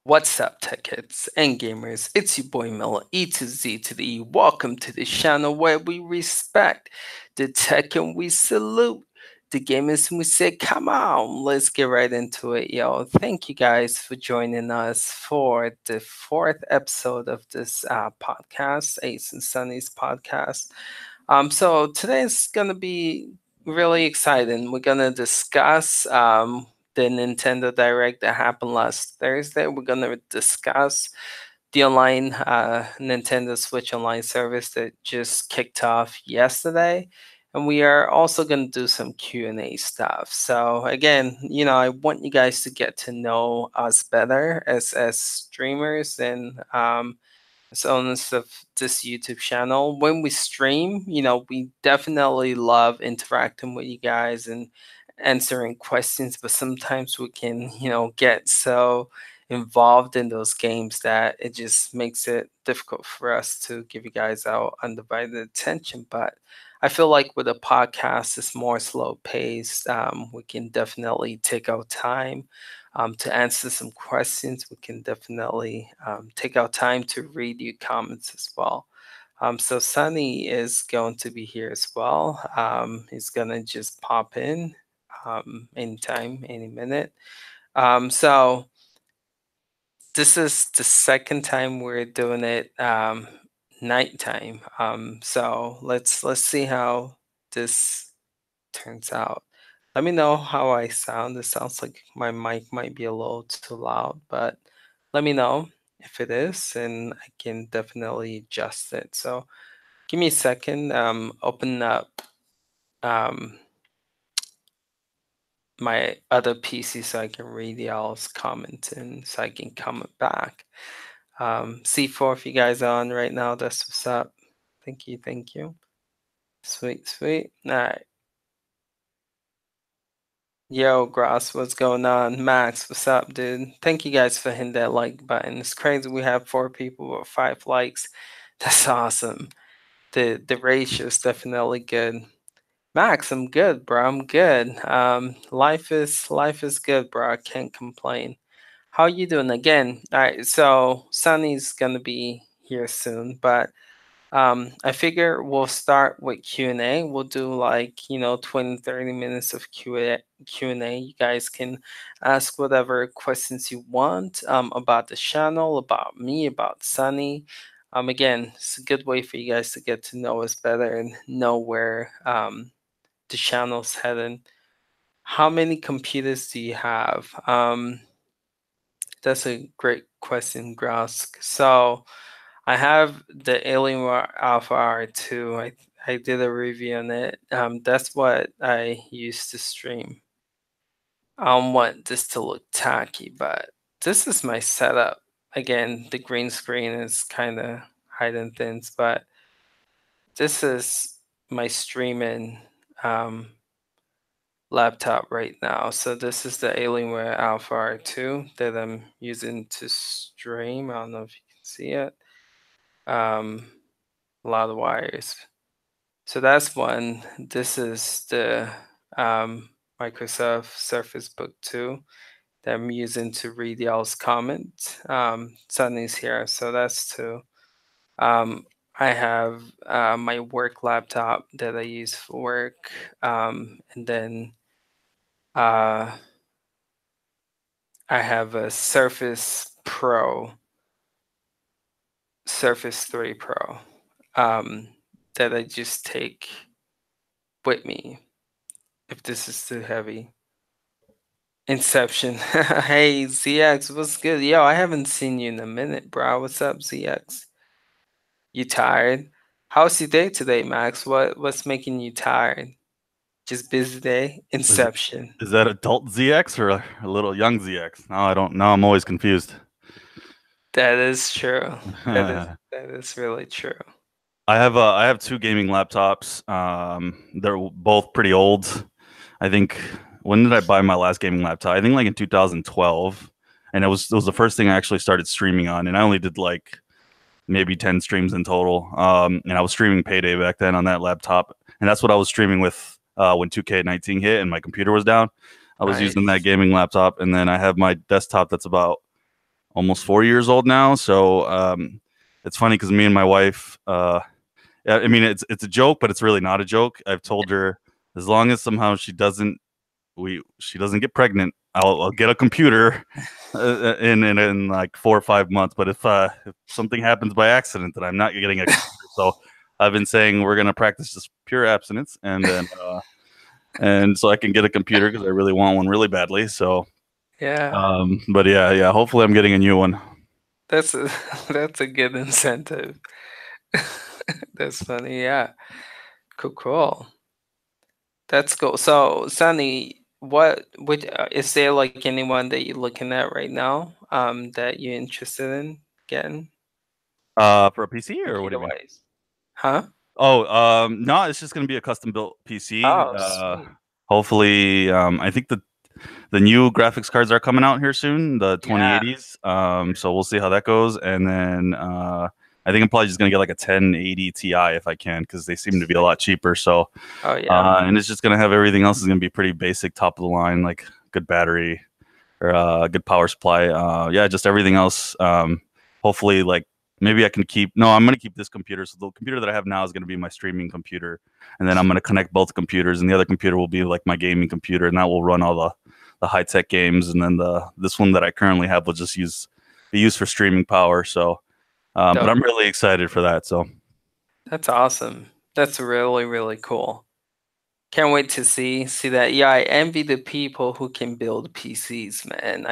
What's up, tech kids and gamers? It's your boy Miller, E to Z to the E. Welcome to the channel where we respect the tech and we salute the gamers and we say, come on, let's get right into it, yo. Thank you guys for joining us for the fourth episode of this podcast, Ace and Sunny's podcast. So today's gonna be really exciting. We're gonna discuss the Nintendo Direct that happened last Thursday. We're gonna discuss the online Nintendo Switch Online service that just kicked off yesterday. And we are also going to do some Q&A stuff. So again, I want you guys to get to know us better as streamers and as owners of this YouTube channel. When we stream, we definitely love interacting with you guys and answering questions, but sometimes we can, get so involved in those games that it just makes it difficult for us to give you guys our undivided attention. But I feel like with a podcast, it's more slow paced. We can definitely take our time to answer some questions. We can definitely take our time to read your comments as well. So Sunny is going to be here as well. He's gonna just pop in anytime, any minute. So this is the second time we're doing it nighttime. So let's see how this turns out. Let me know how I sound. It sounds like my mic might be a little too loud, but let me know if it is, and I can definitely adjust it. So give me a second. Open up um, my other PC so I can read y'all's comments and so I can comment back. C4, if you guys are on right now, that's what's up. Thank you, thank you. Sweet, sweet. All right. Yo, Gross, what's going on? Max, what's up, dude? Thank you guys for hitting that like button. It's crazy we have 4 people with 5 likes. That's awesome. The ratio is definitely good. Max, I'm good, bro. I'm good. Life is good, bro. I can't complain. How you doing again? All right, so Sunny's gonna be here soon, but I figure we'll start with Q&A. We'll do like, 20, 30 minutes of Q&A. You guys can ask whatever questions you want about the channel, about me, about Sunny. Again, it's a good way for you guys to get to know us better and know where the channel's heading. How many computers do you have? That's a great question, Grosk. So I have the Alienware Alpha R2. I did a review on it. That's what I used to stream. I don't want this to look tacky, but this is my setup. Again, the green screen is kind of hiding things, but this is my streaming um, laptop right now. So this is the Alienware Alpha R2 that I'm using to stream. I don't know if you can see it. A lot of wires. So that's one. This is the um, Microsoft Surface Book 2 that I'm using to read y'all's comment. Sunny's here, so that's two. Um, I have my work laptop that I use for work, and then uh, I have a Surface 3 Pro, that I just take with me if this is too heavy. Inception. Hey, ZX, what's good? Yo, I haven't seen you in a minute, bro. What's up, ZX? You tired? How's your day today, Max? What's making you tired? Just busy day? Is Inception. is that adult ZX or a little young ZX? No, I don't know. I'm always confused. That is true. That is I that is really true. have two gaming laptops. They're both pretty old. I think when did I buy my last gaming laptop? I think like in 2012, and it was the first thing I actually started streaming on, and I only did like maybe 10 streams in total. And I was streaming Payday back then on that laptop, and that's what I was streaming with when 2K19 hit and my computer was down. I was using that Nice. gaming laptop, and then I have my desktop that's about almost 4 years old now. So it's funny because me and my wife, I mean, it's a joke, but it's really not a joke. I've told her as long as somehow she doesn't get pregnant, I'll get a computer in like 4 or 5 months. But if something happens by accident, then I'm not getting a computer. So I've been saying we're gonna practice just pure abstinence, and then and so I can get a computer because I really want one really badly. So, Yeah, but yeah. Hopefully, I'm getting a new one. that's a that's a good incentive. That's funny. Yeah, cool, cool. That's cool. So, Sunny, what would is there like anyone that you're looking at right now, that you're interested in getting For a PC, or what do computer you mean? wise? Huh? Oh, no, it's just gonna be a custom built PC. Oh, sweet. Hopefully, I think the new graphics cards are coming out here soon, the Yeah. 2080s. So we'll see how that goes, and then I think I'm probably just gonna get like a 1080 Ti if I can, because they seem to be a lot Sweet. cheaper. So, Oh yeah. and it's just gonna have everything else is gonna be pretty basic, top of the line, like good battery or good power supply. Yeah, just everything else. Hopefully, like maybe I can keep. No, I'm gonna keep this computer. So the computer that I have now is gonna be my streaming computer, and then I'm gonna connect both computers, and the other computer will be like my gaming computer, and that will run all the high tech games, and then the this one that I currently have will just be used for streaming power. So, but Dope. I'm really excited for that. So That's awesome. That's really, really cool. Can't wait to see that. Yeah, I envy the people who can build PCs, man.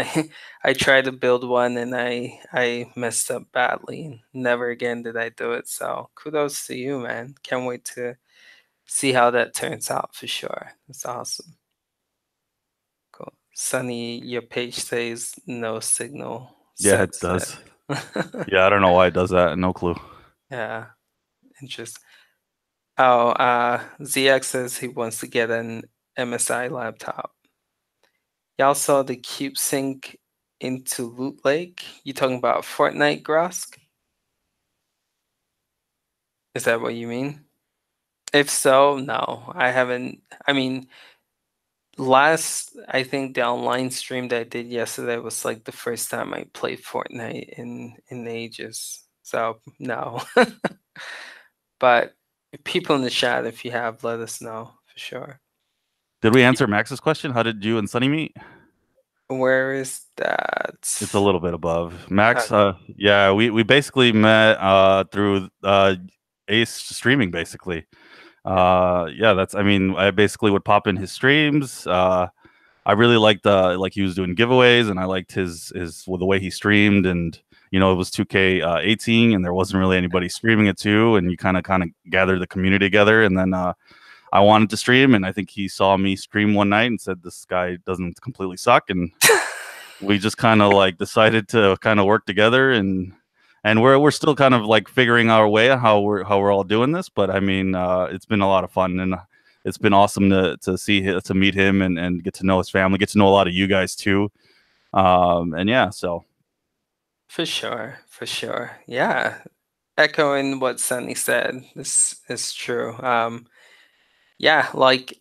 I tried to build one and I messed up badly. Never again did I do it. So kudos to you, man. Can't wait to see how that turns out for sure. That's awesome. Cool. Sunny, your page says no signal yeah, it sense does. that. Yeah, I don't know why it does that. No clue. Yeah, interesting. Oh, ZX says he wants to get an MSI laptop. Y'all saw the cube sync into Loot Lake? You talking about Fortnite, Grosk? Is that what you mean? If so, no, I haven't. I mean, I think the online stream that I did yesterday was like the first time I played Fortnite in ages. So no. But people in the chat, if you have, let us know for sure. Did we answer Max's question? How did you and Sunny meet? Where is that? It's a little bit above Max. Okay. Yeah, we basically met through Ace streaming basically. Yeah. Yeah, that's. I mean, I basically would pop in his streams. I really liked like he was doing giveaways, and I liked his well, the way he streamed, and it was 2K18, and there wasn't really anybody streaming it too, and you kind of gathered the community together, and then I wanted to stream, and I think he saw me stream one night and said this guy doesn't completely suck, and we just kind of like decided to kind of work together, and we're still kind of like figuring our way on how we're all doing this. But I mean, it's been a lot of fun, and it's been awesome to meet him, and get to know his family, get to know a lot of you guys too. And yeah, so For sure, for sure. Yeah. Echoing what Sunny said, this is true. Yeah, like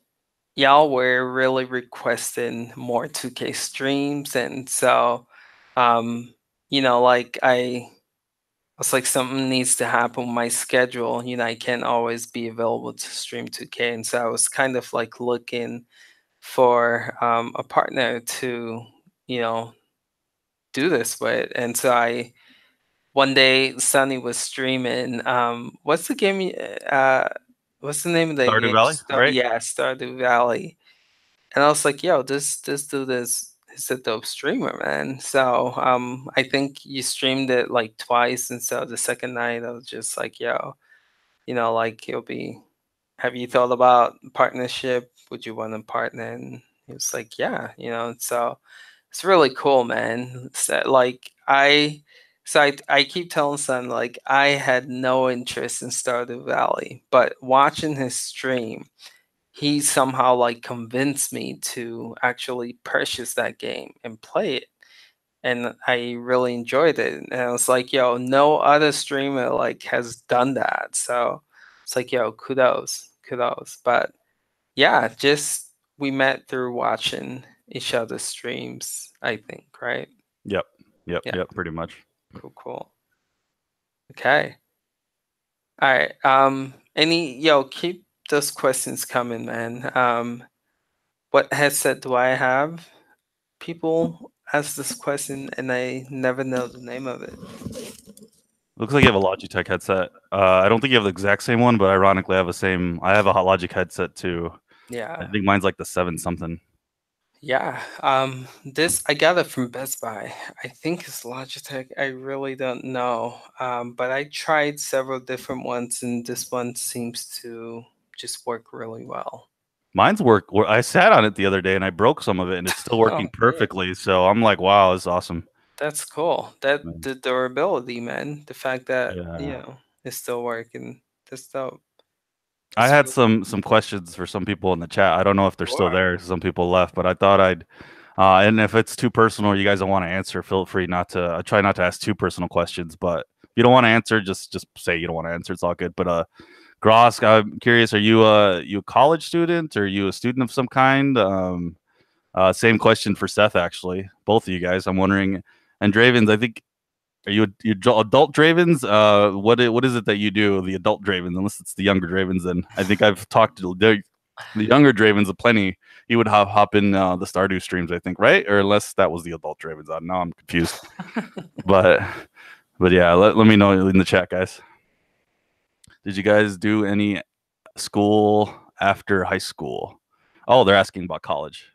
y'all were really requesting more 2K streams, and so um, like I was like something needs to happen with my schedule. I can't always be available to stream 2K, and so I was kind of like looking for a partner to, you know, do this with. And so I one day Sunny was streaming. What's the game? What's the name of that Stardew game? Valley, right? Yeah, Stardew Valley. And I was like, yo, this dude is a dope streamer, man. So I think you streamed it like twice, and so the second night I was just like, yo, like it'll be. Have you thought about partnership? Would you want to partner? And he was like, yeah, so it's really cool, man. So I keep telling son like I had no interest in Stardew Valley, but watching his stream, he somehow like convinced me to actually purchase that game and play it. And I really enjoyed it. And I was like, yo, no other streamer like has done that. So it's like, yo, kudos, kudos. But yeah, just we met through watching each other's streams, I think, right? Yep. Yep, Yeah, yep, pretty much. cool, cool. Okay. All right. Keep those questions coming, man. What headset do I have? People ask this question and I never know the name of it. Looks like you have a Logitech headset. I don't think you have the exact same one, but ironically, I have a same. I have a Logic headset too. I Yeah. think mine's like the 7 something. Yeah. This I got it from Best Buy. I think it's Logitech. I really don't know. But I tried several different ones and this one seems to just work really well. Mine's I sat on it the other day and I broke some of it, and it's still working Oh, good. perfectly. So I'm like, wow, this is awesome. That's cool. That Mm. the durability, man. The fact that, Yeah. it's still working. That's dope. I That's had really some questions for some people in the chat. I don't know if they're still sure. there. Some people left, but I thought I'd. And if it's too personal, you guys don't want to answer, feel free not to. I try not to ask too personal questions, but if you don't want to answer, just say you don't want to answer. It's all good. But Grosk, I'm curious. Are you a college student, or are you a student of some kind? Same question for Seth, actually. Both of you guys. I'm wondering. And Dravens, I think, are you adult Dravens? What is it that you do, the adult Dravens? Unless it's the younger Dravens, then I think I've talked to the younger Dravens a plenty. He would hop in the Stardew streams, I think, right? Or unless that was the adult Dravens. I don't know. I'm confused. But yeah, let me know in the chat, guys. Did you guys do any school after high school? Oh, they're asking about college.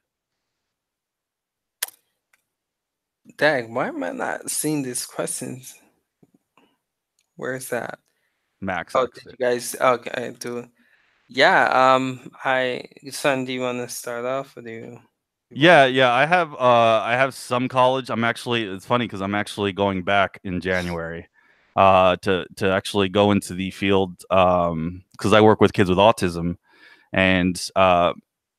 Dang, why am I not seeing these questions? Where is that? Max Oh, asked did it. you guys okay, do yeah, son, do you want to start off or do you want Yeah, yeah, I have some college. It's funny because I'm actually going back in January to actually go into the field because I work with kids with autism, and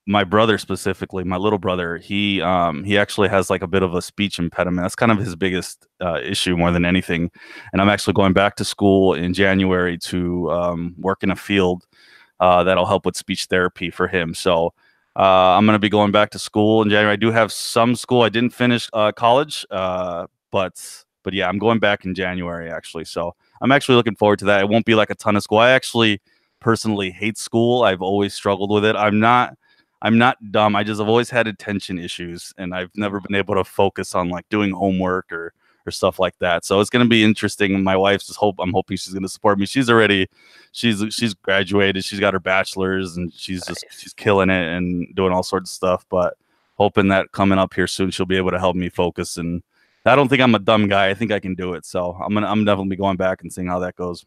my brother specifically, my little brother, he actually has like a bit of a speech impediment. That's kind of his biggest issue more than anything. And I'm actually going back to school in January to work in a field that'll help with speech therapy for him. So I'm going to be going back to school in January. I do have some school. I didn't finish college, but yeah, I'm going back in January actually. So I'm actually looking forward to that. It won't be like a ton of school. I actually personally hate school. I've always struggled with it. I'm not dumb. I just have always had attention issues, and I've never been able to focus on like doing homework or stuff like that. So it's going to be interesting. My wife's just I'm hoping she's going to support me. She's graduated. She's got her bachelor's, and nice. she's killing it and doing all sorts of stuff. But hoping that coming up here soon, she'll be able to help me focus. And I don't think I'm a dumb guy. I think I can do it. So I'm definitely going back and seeing how that goes.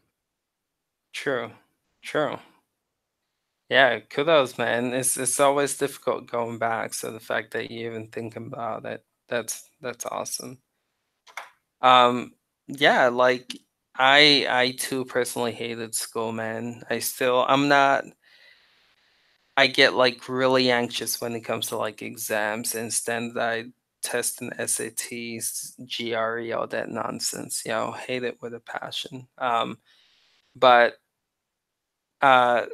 True. True. Yeah, kudos, man. It's always difficult going back, so the fact that you even think about it, that's awesome. Yeah, like I too personally hated school, man. I'm not I get like really anxious when it comes to like exams and standardized tests and SATs, GRE, all that nonsense. Hate it with a passion. But uh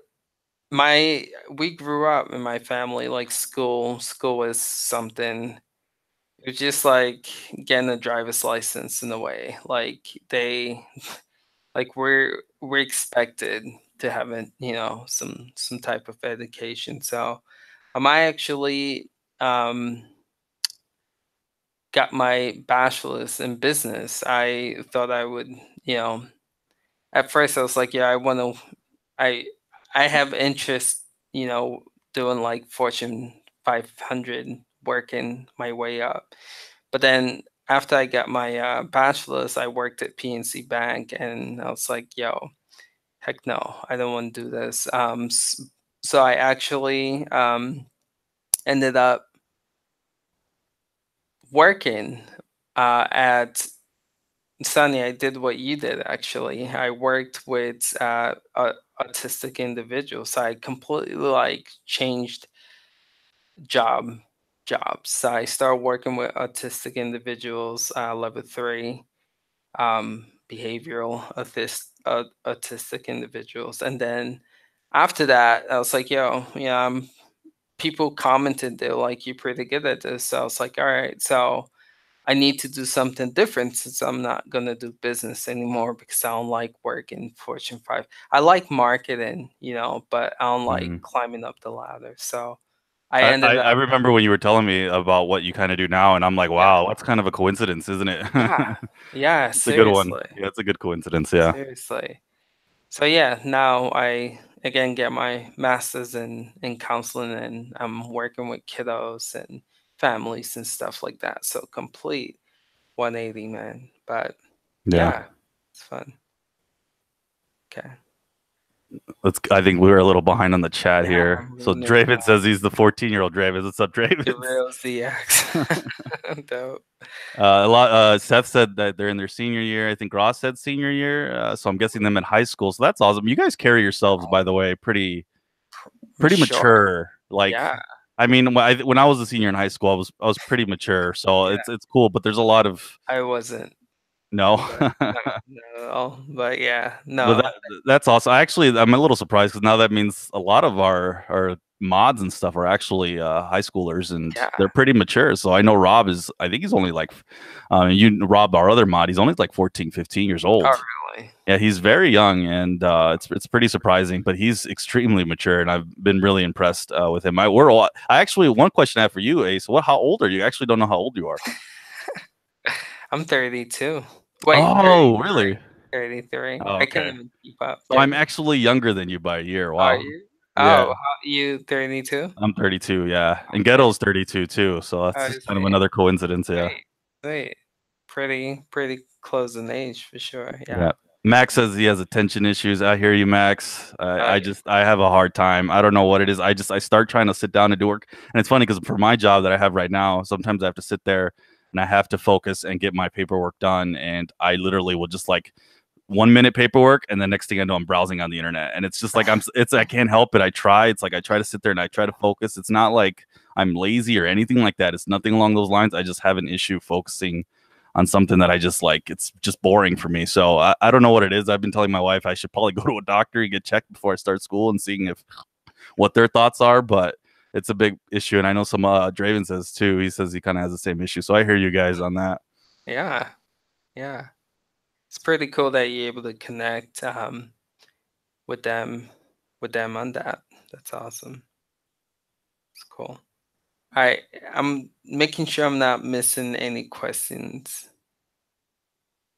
my we grew up in my family like school was something. It's just like getting a driver's license in a way. Like we're expected to have some type of education. So I actually um got my bachelor's in business. I thought I would, you know, at first I was like, yeah, I I have interest, you know, doing like Fortune 500, working my way up. But then after I got my bachelor's, I worked at PNC Bank, and I was like, yo, heck no, I don't want to do this. So I actually ended up working at Sunny. I did what you did actually. I worked with autistic individuals. I completely like changed job jobs. I started working with autistic individuals, level 3, behavioral autistic individuals, and then after that, I was like, yo, yeah, people commented they're like, you're pretty good at this. So I was like, all right, so I need to do something different since I'm not gonna do business anymore because I don't like working Fortune 5. I like marketing, but I don't like Mm. climbing up the ladder. So I I ended I up, remember when you were telling me about what you kind of do now, and I'm like, yeah, wow, that's kind of a coincidence, isn't it? yeah, yeah, It's a good one. seriously, Yeah, it's a good coincidence. Yeah. seriously. So yeah, now I again get my master's in counseling, and I'm working with kiddos and families and stuff like that. So complete 180, man. But Yeah. yeah, it's fun. Okay. I think we were a little behind on the chat Yeah, here. I'm So reading the Draven chat. says he's the 14-year-old Draven. What's up, The Draven? real ZX. Dope. A lot. Seth said that they're in their senior year. I think Ross said senior year. So I'm guessing them in high school. So that's awesome. You guys carry yourselves, by the way, pretty Sure. mature. Like, Yeah. I mean, when I was a senior in high school, I was pretty mature. So Yeah. it's cool. But there's a lot of I wasn't, no. but no, not at all. But yeah, But no. that's awesome. I'm a little surprised because now that means a lot of our mods and stuff are actually high schoolers and Yeah. they're pretty mature. So I know Rob is. I think he's only like, Rob, our other mod. He's only like 14, 15 years Oh, old. really? Yeah, he's very young, and it's pretty surprising. But he's extremely mature, and I've been really impressed with him. I actually one question I have for you, Ace. How old are you? I actually don't know how old you are. I'm 32. Wait, Oh, 33. really? 33. Oh, I can't okay. even keep up. So I'm 30. actually younger than you by a year. Are Wow. you? Yeah. Oh, you 32? I'm 32, yeah. And Okay. Ghetto's 32 too, so that's I just kind of see. another coincidence, yeah. Wait, wait. Pretty close in age for sure. Yeah. Yeah. Max says he has attention issues. I hear you, Max. Oh, I have a hard time. I don't know what it is. I start trying to sit down and do work, and it's funny because for my job that I have right now, sometimes I have to sit there and I have to focus and get my paperwork done, and I literally will just like 1 minute paperwork, and the next thing I know, I'm browsing on the internet, and it's just like I can't help it. I try. It's like I try to sit there and I try to focus. It's not like I'm lazy or anything like that. It's nothing along those lines. I just have an issue focusing on something that I just like. It's just boring for me. So I don't know what it is. I've been telling my wife I should probably go to a doctor and get checked before I start school and seeing if what their thoughts are, but it's a big issue. And I know some Draven says too. He says he kind of has the same issue. So I hear you guys on that. yeah. Yeah. It's pretty cool that you're able to connect with them on that. That's awesome. It's cool. I'm making sure I'm not missing any questions.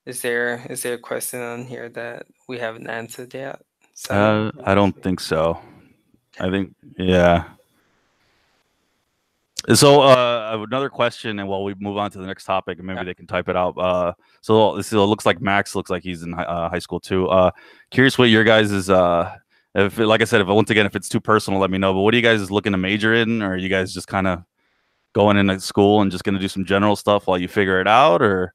Is there a question on here that we haven't answered yet? Seven? Let I me don't see. think so. Okay. I think yeah. So another question, and while we move on to the next topic, and Yeah. maybe they can type it out. So it looks like Max looks like he's in high school too. Curious what your guys is if like I said, if once again if it's too personal, let me know. But what are you guys looking to major in, or are you guys just kind of going into school and just going to do some general stuff while you figure it out, or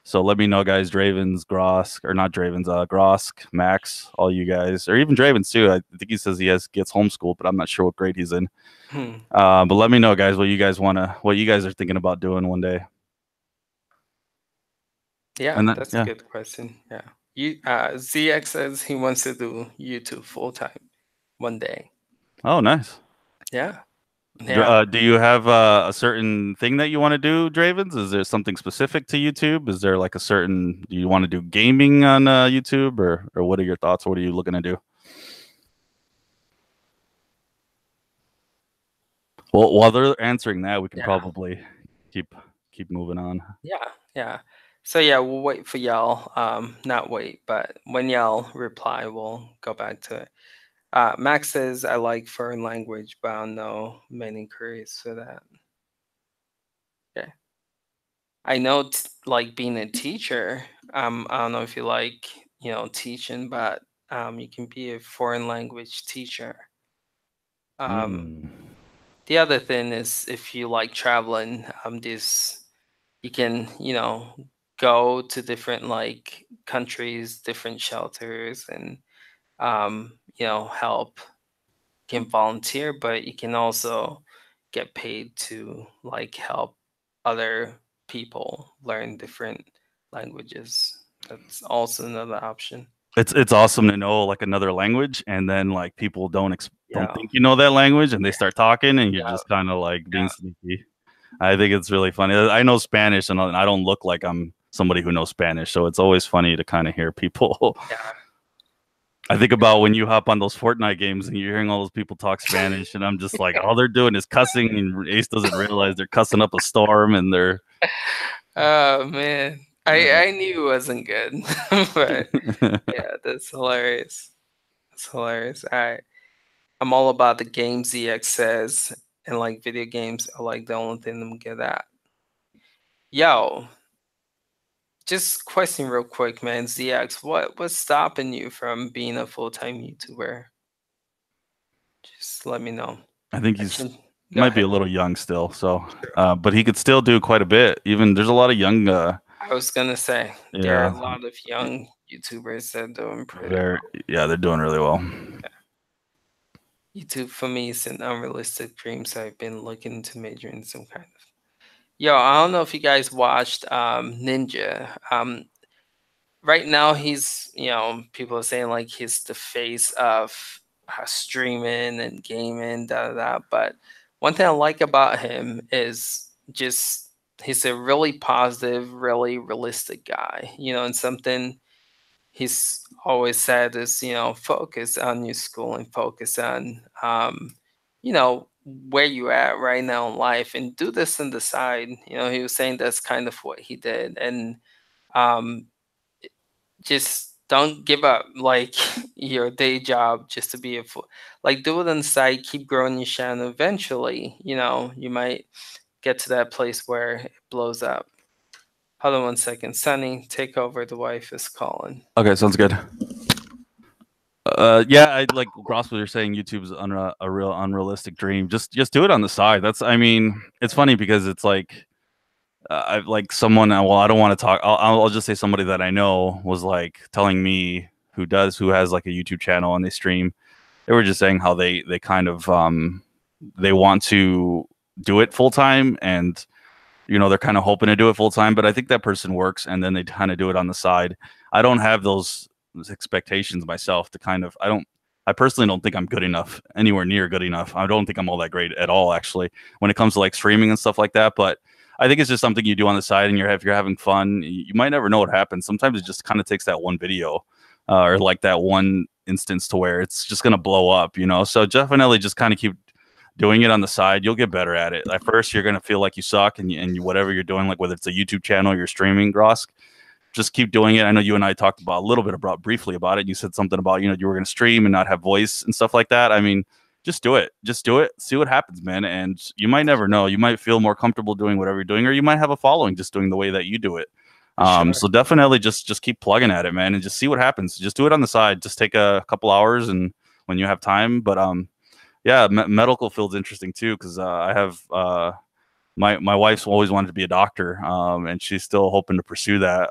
so let me know, guys. Dravens, Grosk, or not Dravens, Grosk, Max, all you guys, or even Dravens too. I think he says gets homeschooled, but I'm not sure what grade he's in. Hmm. But let me know, guys, what you guys are thinking about doing one day. Yeah, And then, that's a yeah. good question. Yeah. ZX says he wants to do YouTube full time one day. Oh, nice. Yeah. Yeah. Do you have a certain thing that you want to do, Dravens? Is there something specific to YouTube? Is there like a certain? Do you want to do gaming on YouTube, or what are your thoughts? What are you looking to do? Well, while they're answering that, we can Yeah. probably keep keep moving on. Yeah. Yeah. So yeah, we'll wait for y'all. Not wait, but when y'all reply, we'll go back to it. Max says I like foreign language, but I don't know many queries for that. Okay. I know like being a teacher. I don't know if you like, teaching, but you can be a foreign language teacher. Um, Mm. the other thing is if you like traveling, this you can, go to different like countries, different shelters, and help. You can volunteer, but you can also get paid to like help other people learn different languages. That's also another option. It's awesome to know like another language, and then like people don't Yeah, think you know that language, and they yeah, start talking, and you're yeah, just kind of like being yeah. sneaky. I think it's really funny. I know Spanish, and I don't look like I'm somebody who knows Spanish, so it's always funny to kind of hear people. Yeah. I think about when you hop on those Fortnite games and you're hearing all those people talk Spanish, and I'm just like, all they're doing is cussing, and Ace doesn't realize they're cussing up a storm, and they're Oh man, yeah. I knew it wasn't good, but yeah, that's hilarious. That's hilarious. I'm all about the games ZX says, and like video games are like the only thing I'm good at. Yo, just question real quick, man. ZX, what's stopping you from being a full-time YouTuber? Just let me know. I think I he's can go might be a ahead. little young still, so True. but he could still do quite a bit. Even there's a lot of young, I was gonna say there are yeah, a lot of young YouTubers that are doing pretty very yeah, they're doing really well. well. YouTube for me is an unrealistic dream, so I've been looking to major in some kind of. Yo, I don't know if you guys watched Ninja. Right now he's, people are saying like he's the face of streaming and gaming, da da da. But one thing I like about him is just he's a really positive, really realistic guy. And something he's always said is, focus on your school and focus on, you know, where you at right now in life and do this on the side. He was saying that's kind of what he did. And um, just don't give up like your day job just to be a full, like do it on the side, keep growing your channel. Eventually, you might get to that place where it blows up. Hold on 1 second. Sunny, take over. The wife is calling. Okay, sounds good. Yeah, I like Gross what you're saying. YouTube's a real unrealistic dream. Just do it on the side. That's I mean, it's funny because it's like I've like someone. Well, I don't want to talk. I'll just say somebody that I know was like telling me who has like a YouTube channel and they stream. They were just saying how they kind of they want to do it full time, and they're kind of hoping to do it full time, but I think that person works and then they kind of do it on the side. I don't have those expectations myself to kind of I personally don't think I'm good enough, anywhere near good enough. I don't think I'm all that great at all actually when it comes to like streaming and stuff like that, but I think it's just something you do on the side, and if you're having fun, you might never know what happens. Sometimes it just kind of takes that one video or like that one instance to where it's just going to blow up. So definitely just kind of keep doing it on the side. You'll get better at it. At first, you're gonna feel like you suck, and whatever you're doing, like whether it's a YouTube channel, or you're streaming, Grosk, just keep doing it. I know you and I talked about a little bit about briefly about it. You said something about you were gonna stream and not have voice and stuff like that. I mean, just do it. Just do it. See what happens, man. And you might never know. You might feel more comfortable doing whatever you're doing, or you might have a following just doing the way that you do it. For sure. So definitely just keep plugging at it, man, and just see what happens. Just do it on the side. Just take a couple hours and when you have time. But yeah, medical field's interesting too because I have my wife's always wanted to be a doctor, and she's still hoping to pursue that.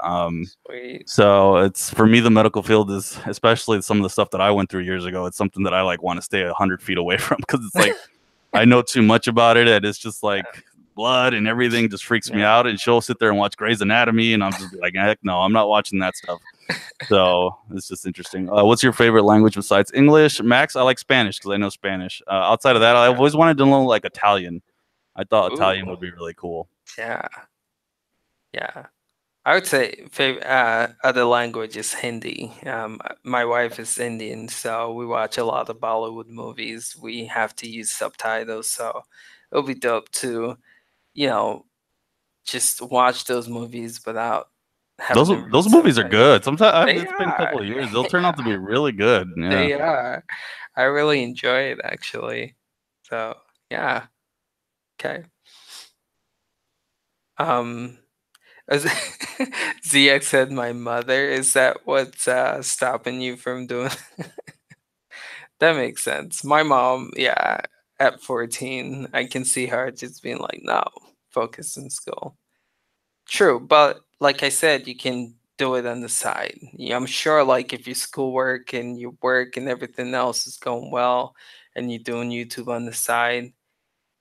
Sweet. So it's for me the medical field is especially some of the stuff that I went through years ago. It's something that I like want to stay 100 feet away from because it's like I know too much about it, and it's just like blood and everything just freaks me Yeah. out. And she'll sit there and watch Grey's Anatomy, and I'm just like, heck no, I'm not watching that stuff. So it's just interesting. What's your favorite language besides English? Max, I like Spanish because I know Spanish. Outside of that, I've always wanted to learn like Italian. I thought Italian Ooh. would be really cool. Yeah. Yeah. I would say favorite other language is Hindi. My wife is Indian, so we watch a lot of Bollywood movies. We have to use subtitles, so it'll be dope to, you know, just watch those movies without having Those them read those movies are subtitles. good. Sometimes They it's been a are. couple of years. They'll turn out to be really good. Yeah. They are. I really enjoy it actually. So yeah. Okay. Um, as ZX said, my mother. Is that what's stopping you from doing? That makes sense. My mom, yeah, at 14, I can see her just being like, no, focus in school. True, but like I said, you can do it on the side. Yeah, I'm sure, like, if your schoolwork and your work and everything else is going well and you're doing YouTube on the side,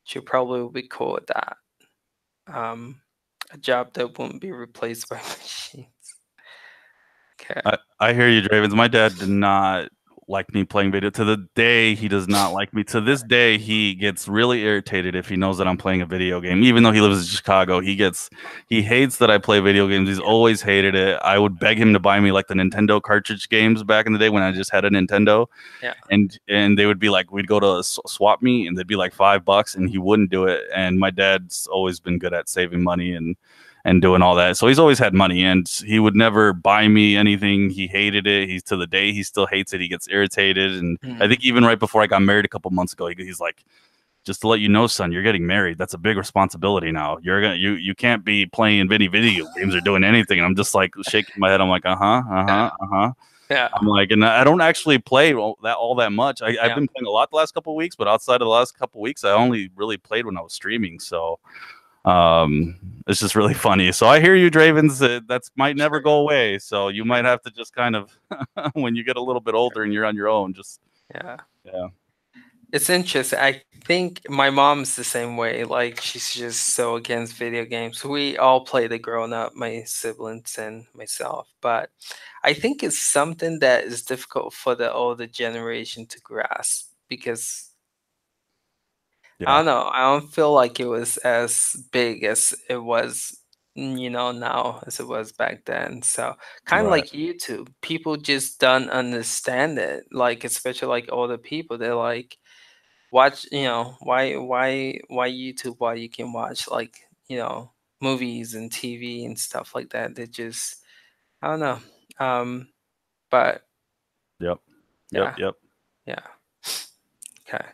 she probably will be cool with that. Um, a job that won't be replaced by machines. Okay. I hear you, Dravens. My dad did not like me playing video. To the day, he does not like me. To this day, he gets really irritated if he knows that I'm playing a video game. Even though he lives in Chicago, he hates that I play video games. He's always hated it. I would beg him to buy me like the Nintendo cartridge games back in the day when I just had a Nintendo, Yeah. and they would be like, we'd go to a swap meet and they'd be like $5, and he wouldn't do it. And my dad's always been good at saving money and doing all that. So he's always had money, and he would never buy me anything. He hated it. He's to the day he still hates it. He gets irritated. And I think even right before I got married a couple months ago, he's like, just to let you know, son, you're getting married. That's a big responsibility now. You can't be playing video games or doing anything. And I'm just like shaking my head. I'm like, Yeah. Yeah. I'm like, and I don't actually play all that much. I've Yeah. been playing a lot the last couple of weeks, but outside of the last couple of weeks, I only really played when I was streaming. So um, it's just really funny. So I hear you, Dravens. That might never go away. So you might have to just kind of, when you get a little bit older and you're on your own, just Yeah. yeah, It's interesting. I think my mom's the same way. Like she's just so against video games. We all play the grown up, my siblings and myself. But I think it's something that is difficult for the older generation to grasp because I yeah, don't know. I don't feel like it was as big as it was, now as it was back then. So kind of right, like YouTube, people just don't understand it. Like especially like older people, they're like, watch, why YouTube? Why you can watch like movies and TV and stuff like that. They just I don't know. Um, but yep, yep, yeah, yep. yeah. Okay.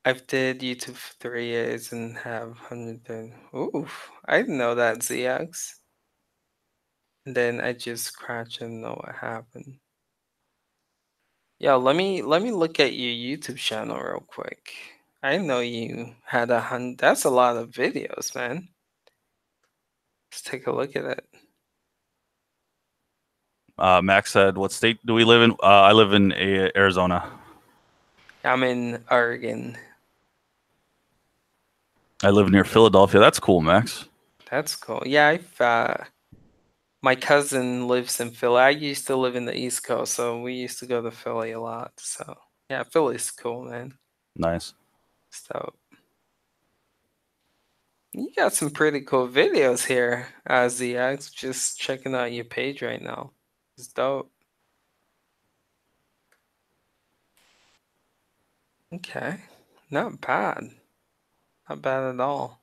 I've did YouTube for 3 years and have 130. Oof, I didn't know that, ZX. And then I just crashed and know what happened. Yo, let me look at your YouTube channel real quick. I didn't know you had 100. That's a lot of videos, man. Let's take a look at it. Max said, "What state do we live in?" I live in Arizona. I'm in Oregon. I live near Philadelphia. That's cool, Max. That's cool. Yeah, my cousin lives in Philly. I used to live in the East Coast, so we used to go to Philly a lot. So yeah, Philly's cool, man. Nice. So you got some pretty cool videos here, ZX. Just checking out your page right now. It's dope. Okay, not bad. Not bad at all.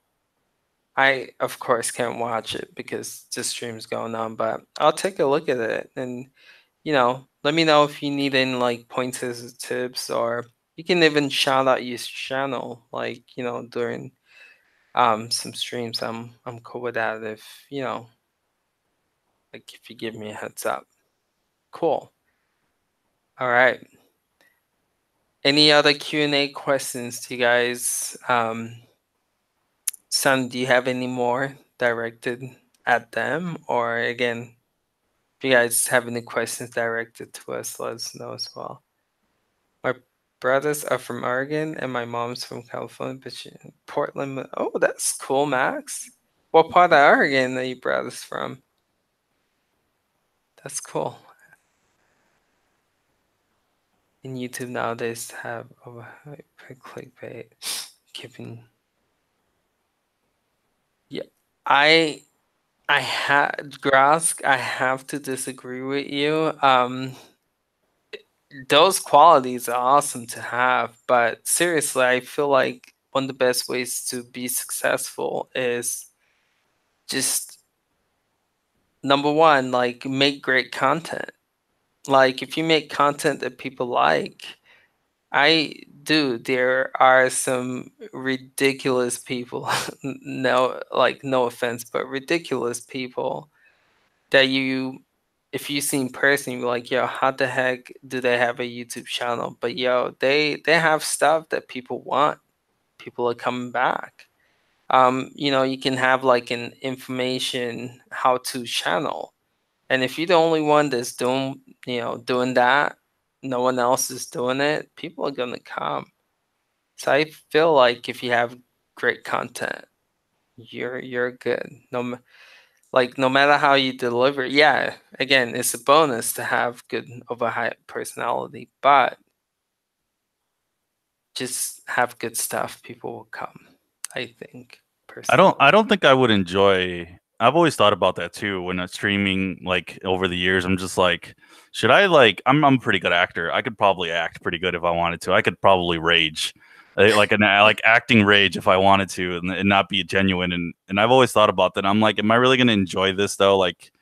I, of course, can't watch it because the stream's going on, but I'll take a look at it and, let me know if you need any like pointers or tips, or you can even shout out your channel, like, during some streams. I'm cool with that if, like if you give me a heads up. Cool. All right. Any other Q&A questions to you guys? Son, do you have any more directed at them? Or again, if you guys have any questions directed to us, let us know as well. My brothers are from Oregon and my mom's from California, but Portland. Oh, that's cool, Max. What part of Oregon are your brothers from? That's cool. In YouTube nowadays have clickbait, keeping. Yeah, I I had Grask. I have to disagree with you. Those qualities are awesome to have, but seriously, I feel like one of the best ways to be successful is just number one, like make great content. Like if you make content that people like, I do. There are some ridiculous people. No, like no offense, but ridiculous people that if you see in person, you're like, yo, how the heck do they have a YouTube channel? But yo, they have stuff that people want. People are coming back. You can have like an information how to channel. And if you're the only one that's doing that, no one else is doing it, people are gonna come. So I feel like if you have great content, you're good. Like no matter how you deliver, yeah, again, it's a bonus to have good overhyped personality, but just have good stuff, people will come. I think personally. I don't think I would enjoy. I've always thought about that too when I'm streaming. Like over the years, I'm just like, should I like? I'm a pretty good actor. I could probably act pretty good if I wanted to. I could probably rage, like an like acting rage if I wanted to, and not be genuine. And I've always thought about that. I'm like, am I really gonna enjoy this though? Like,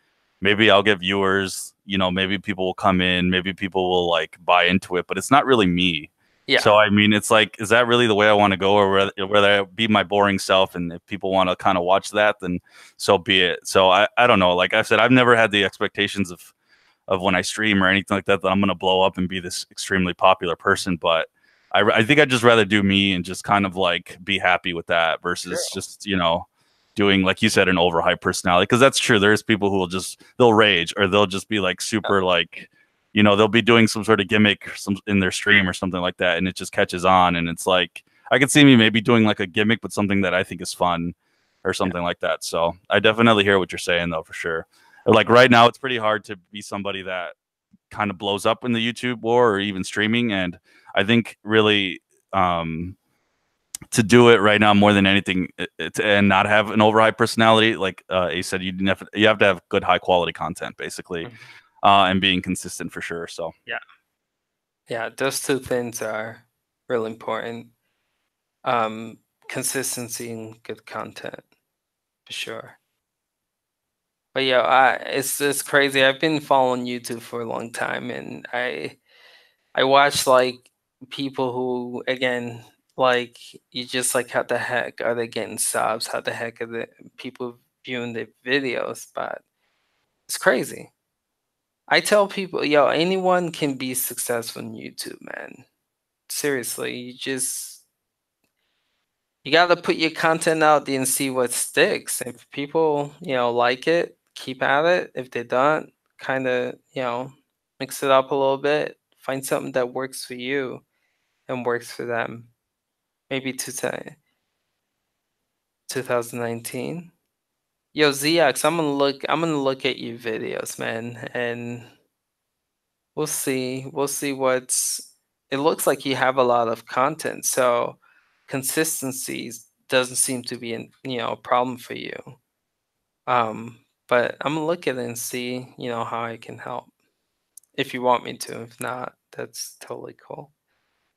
maybe I'll get viewers. You know, maybe people will come in. Maybe people will like buy into it, but it's not really me. Yeah, So I mean, it's like, is that really the way I want to go, or whether I be my boring self? And if people want to kind of watch that, then so be it. So I don't know. Like I said, I've never had the expectations of when I stream or anything like that that I'm gonna blow up and be this extremely popular person. But I think I'd just rather do me and just kind of like be happy with that versus true. just doing, like you said, an overhyped personality, because that's true. There's people who will just, they'll rage, or they'll just be like super like, they'll be doing some sort of gimmick in their stream or something like that, and it just catches on. And it's like, I could see me maybe doing like a gimmick, but something that I think is fun or Yeah, something like that. So I definitely hear what you're saying though, for sure. Like right now, it's pretty hard to be somebody that kind of blows up in the YouTube war or even streaming. And I think really, to do it right now more than anything, and not have an overhyped personality, like Ace said, you have to have good high quality content basically, mhm, and being consistent for sure. So yeah, yeah. Those two things are really important. Um, Consistency and good content for sure. But yeah, it's crazy. I've been following YouTube for a long time, and I watch like people who, again, like you just like, how the heck are they getting subs? How the heck are the people viewing their videos? But it's crazy. I tell people, yo, anyone can be successful on YouTube, man. Seriously, you gotta put your content out there and see what sticks. If people, like it, keep at it. If they don't, kind of, mix it up a little bit. Find something that works for you and works for them. Maybe 2019. Yo, ZX, I'm gonna look at your videos, man, and we'll see. We'll see what's. It looks like you have a lot of content, so consistency doesn't seem to be a problem for you. Um, but I'm gonna look at it and see, how I can help. If you want me to. If not, that's totally cool.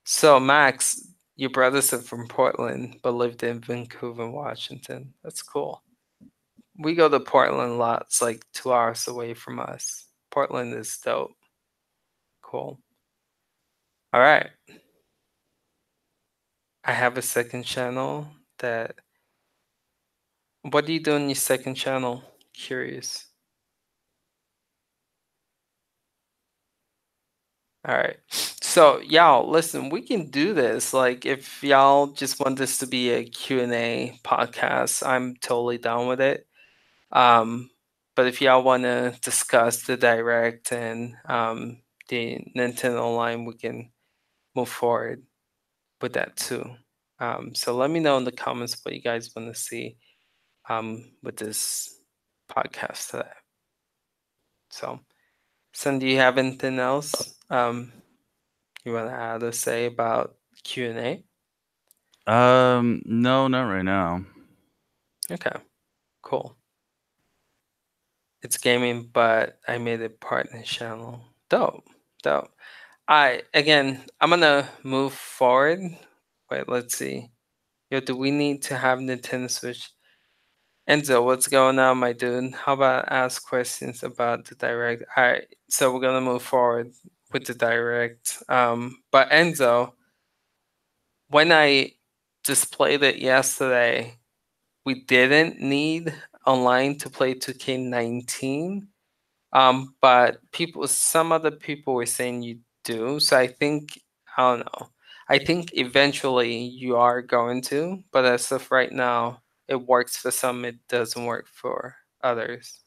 So Max, your brothers are from Portland, but lived in Vancouver, Washington. That's cool. We go to Portland a lot. It's like 2 hours away from us. Portland is dope. Cool. All right. I have a second channel that. What do you do on your second channel? Curious. All right. So, y'all, listen, we can do this. Like, if y'all just want this to be a Q&A podcast, I'm totally down with it. Um, but if y'all want to discuss the direct and the Nintendo Online, we can move forward with that too. So let me know in the comments what you guys want to see with this podcast today. So, Son, do you have anything else you want to add or say about Q&A? no, not right now. Okay, cool. It's gaming, but I made a partner channel. Dope, dope. Again, I'm gonna move forward. Wait, let's see. Yo, do we need to have Nintendo Switch? Enzo, what's going on, my dude? How about ask questions about the direct? All right, so we're gonna move forward with the direct. But Enzo, when I displayed it yesterday, we didn't need online to play 2K19. But some other people were saying you do. So I think, I don't know. I think eventually you are going to, but as of right now, it works for some, it doesn't work for others.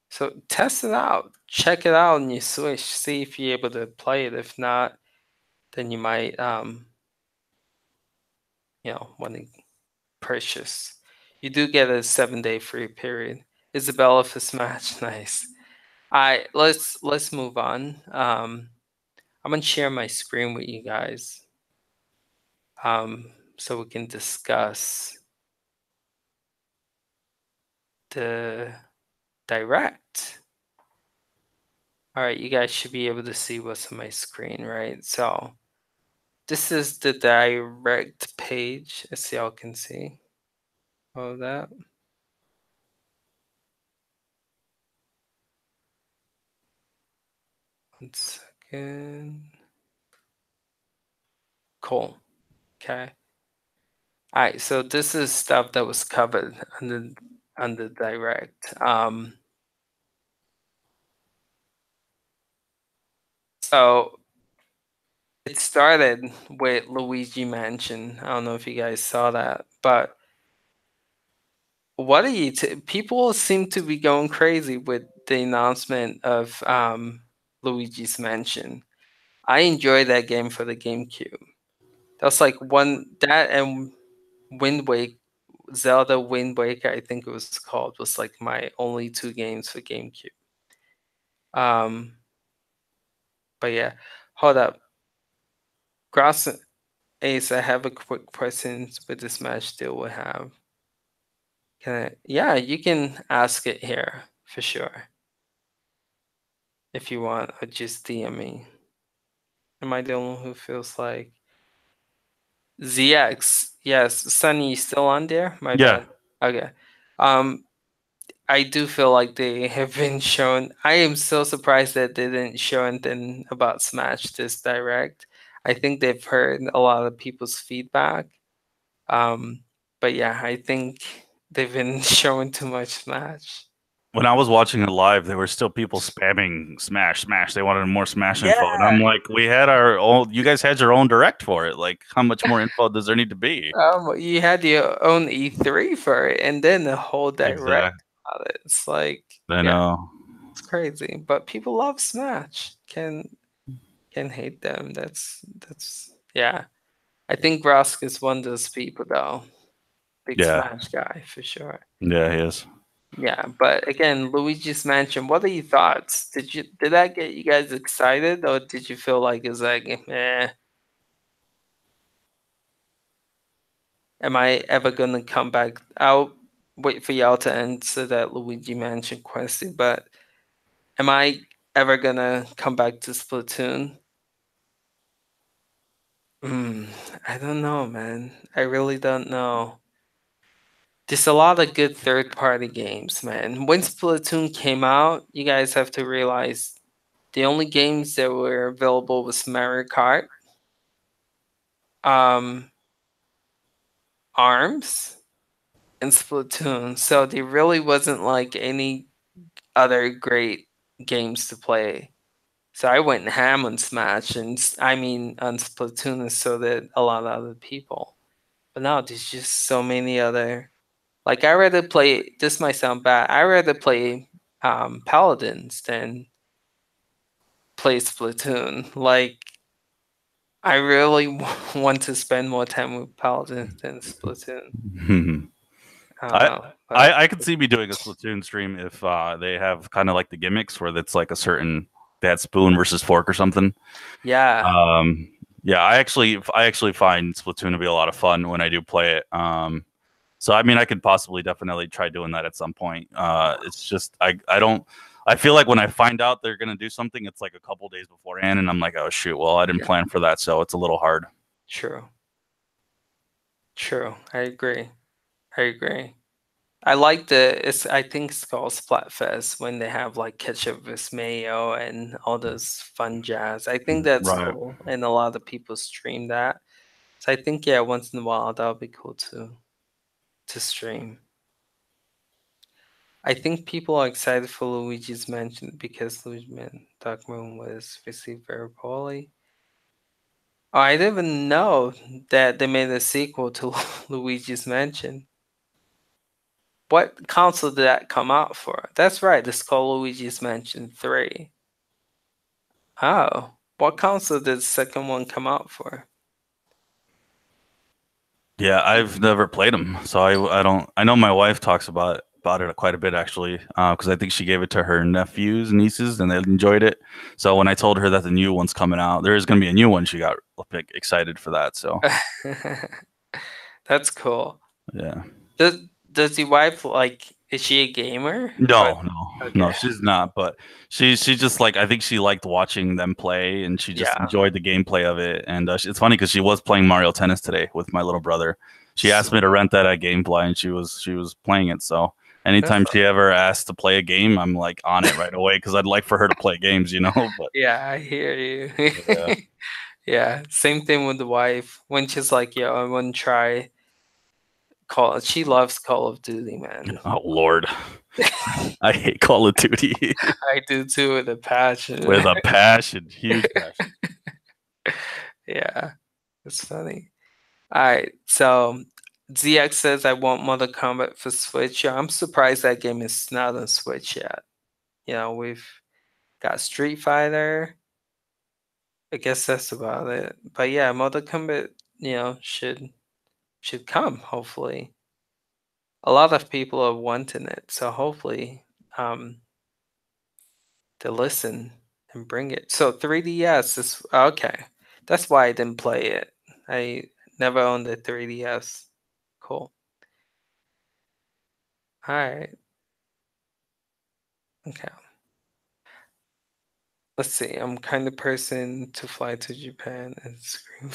So test it out, check it out on your Switch, see if you're able to play it. If not, then you might, want to purchase. You do get a 7-day free period. Isabella for Smash. Nice. All right, let's move on. I'm gonna share my screen with you guys, so we can discuss the direct. All right, you guys should be able to see what's on my screen, right? So this is the direct page, as y'all can see. All of that. One second. Cool. Okay. All right, so this is stuff that was covered under direct. So it started with Luigi Mansion. I don't know if you guys saw that, but what are you? People seem to be going crazy with the announcement of Luigi's Mansion. I enjoyed that game for the GameCube. That's like one that and Wind Waker, Zelda Wind Waker, I think it was called, was like my only two games for GameCube. Um, but yeah, hold up. Gross Ace, I have a quick question with this match deal we have. Can I? Yeah, you can ask it here for sure. If you want, or just DM me. Am I the only one who feels like ZX? Yes, Sunny, you still on there? My Yeah. bad. Okay. Um, I do feel like they have been shown. I am so surprised that they didn't show anything about Smash this direct. I think they've heard a lot of people's feedback. Um, but yeah, I think they've been showing too much Smash. When I was watching it live, there were still people spamming Smash, Smash. They wanted more Smash Yeah. info, and I'm like, we had our own. You guys had your own direct for it. Like, how much more info does there need to be? You had your own E3 for it, and then the whole direct Exactly. about it. It's like, I yeah, know. it's crazy. But people love Smash. Can hate them. That's yeah. I think Rosk is one of those people though. Big Yeah. Smash guy for sure. Yeah, he is. Yeah, but again, Luigi's Mansion. What are your thoughts? Did that get you guys excited, or did you feel like it's like, eh? Am I ever gonna come back? I'll wait for y'all to answer that Luigi Mansion question, but am I ever gonna come back to Splatoon? I don't know, man. I really don't know. There's a lot of good third-party games, man. When Splatoon came out, you guys have to realize the only games that were available was Mario Kart, um, ARMS, and Splatoon. So there really wasn't like any other great games to play. So I went ham on Smash and I mean on Splatoon, and so did a lot of other people. But now there's just so many other. Like I rather play. This might sound bad. I rather play Paladins than play Splatoon. Like I really want to spend more time with Paladins than Splatoon. I don't I know, but I could see me doing a Splatoon stream if they have kind of like the gimmicks where it's like a certain that spoon versus fork or something. yeah, Um, yeah, I actually find Splatoon to be a lot of fun when I do play it. So I mean, I could possibly definitely try doing that at some point. It's just I don't. I feel like when I find out they're gonna do something, it's like a couple days beforehand, and I'm like, oh shoot, well I didn't yeah, plan for that, so it's a little hard. true, true. I agree. I agree. I like I think it's called Splatfest when they have like ketchup with mayo and all those fun jazz. I think that's Right. cool, and a lot of people stream that. So I think yeah, once in a while that would be cool to stream. I think people are excited for Luigi's Mansion because Dark Moon was received very poorly. Oh, I didn't even know that they made a sequel to Luigi's Mansion. What console did that come out for? That's right, it's called Luigi's Mansion 3. Oh, what console did the second one come out for? Yeah, I've never played them, so I don't. I know my wife talks about about it quite a bit actually, because I think she gave it to her nephews and nieces, and they enjoyed it. So when I told her that the new one's coming out, there is going to be a new one, she got excited for that. So That's cool. yeah. Does does your wife like? Is she a gamer? Or No, no, okay, no, she's not. But she just like I think she liked watching them play, and she just yeah. enjoyed the gameplay of it. And it's funny because she was playing Mario Tennis today with my little brother. She asked me to rent that at GameFly, and she was playing it. So That's anytime she ever asks to play a game, I'm like on it right away because I'd like for her to play games, you know. But yeah, I hear you. yeah, Yeah, same thing with the wife. When she's like, "Yo, I want to try Call." She loves Call of Duty, man. oh Lord, I hate Call of Duty I do too with a passion. with a passion, huge passion. Yeah, it's funny. All right, so ZX says I want Mortal Kombat for Switch. Yeah, I'm surprised that game is not on Switch yet. We've got Street Fighter. I guess that's about it. But yeah, Mortal Kombat, should come, hopefully. A lot of people are wanting it, so hopefully they listen and bring it. So 3DS is okay. That's why I didn't play it. I never owned a 3DS. Cool. All right. Okay. Let's see. I'm kind of person to fly to Japan and scream.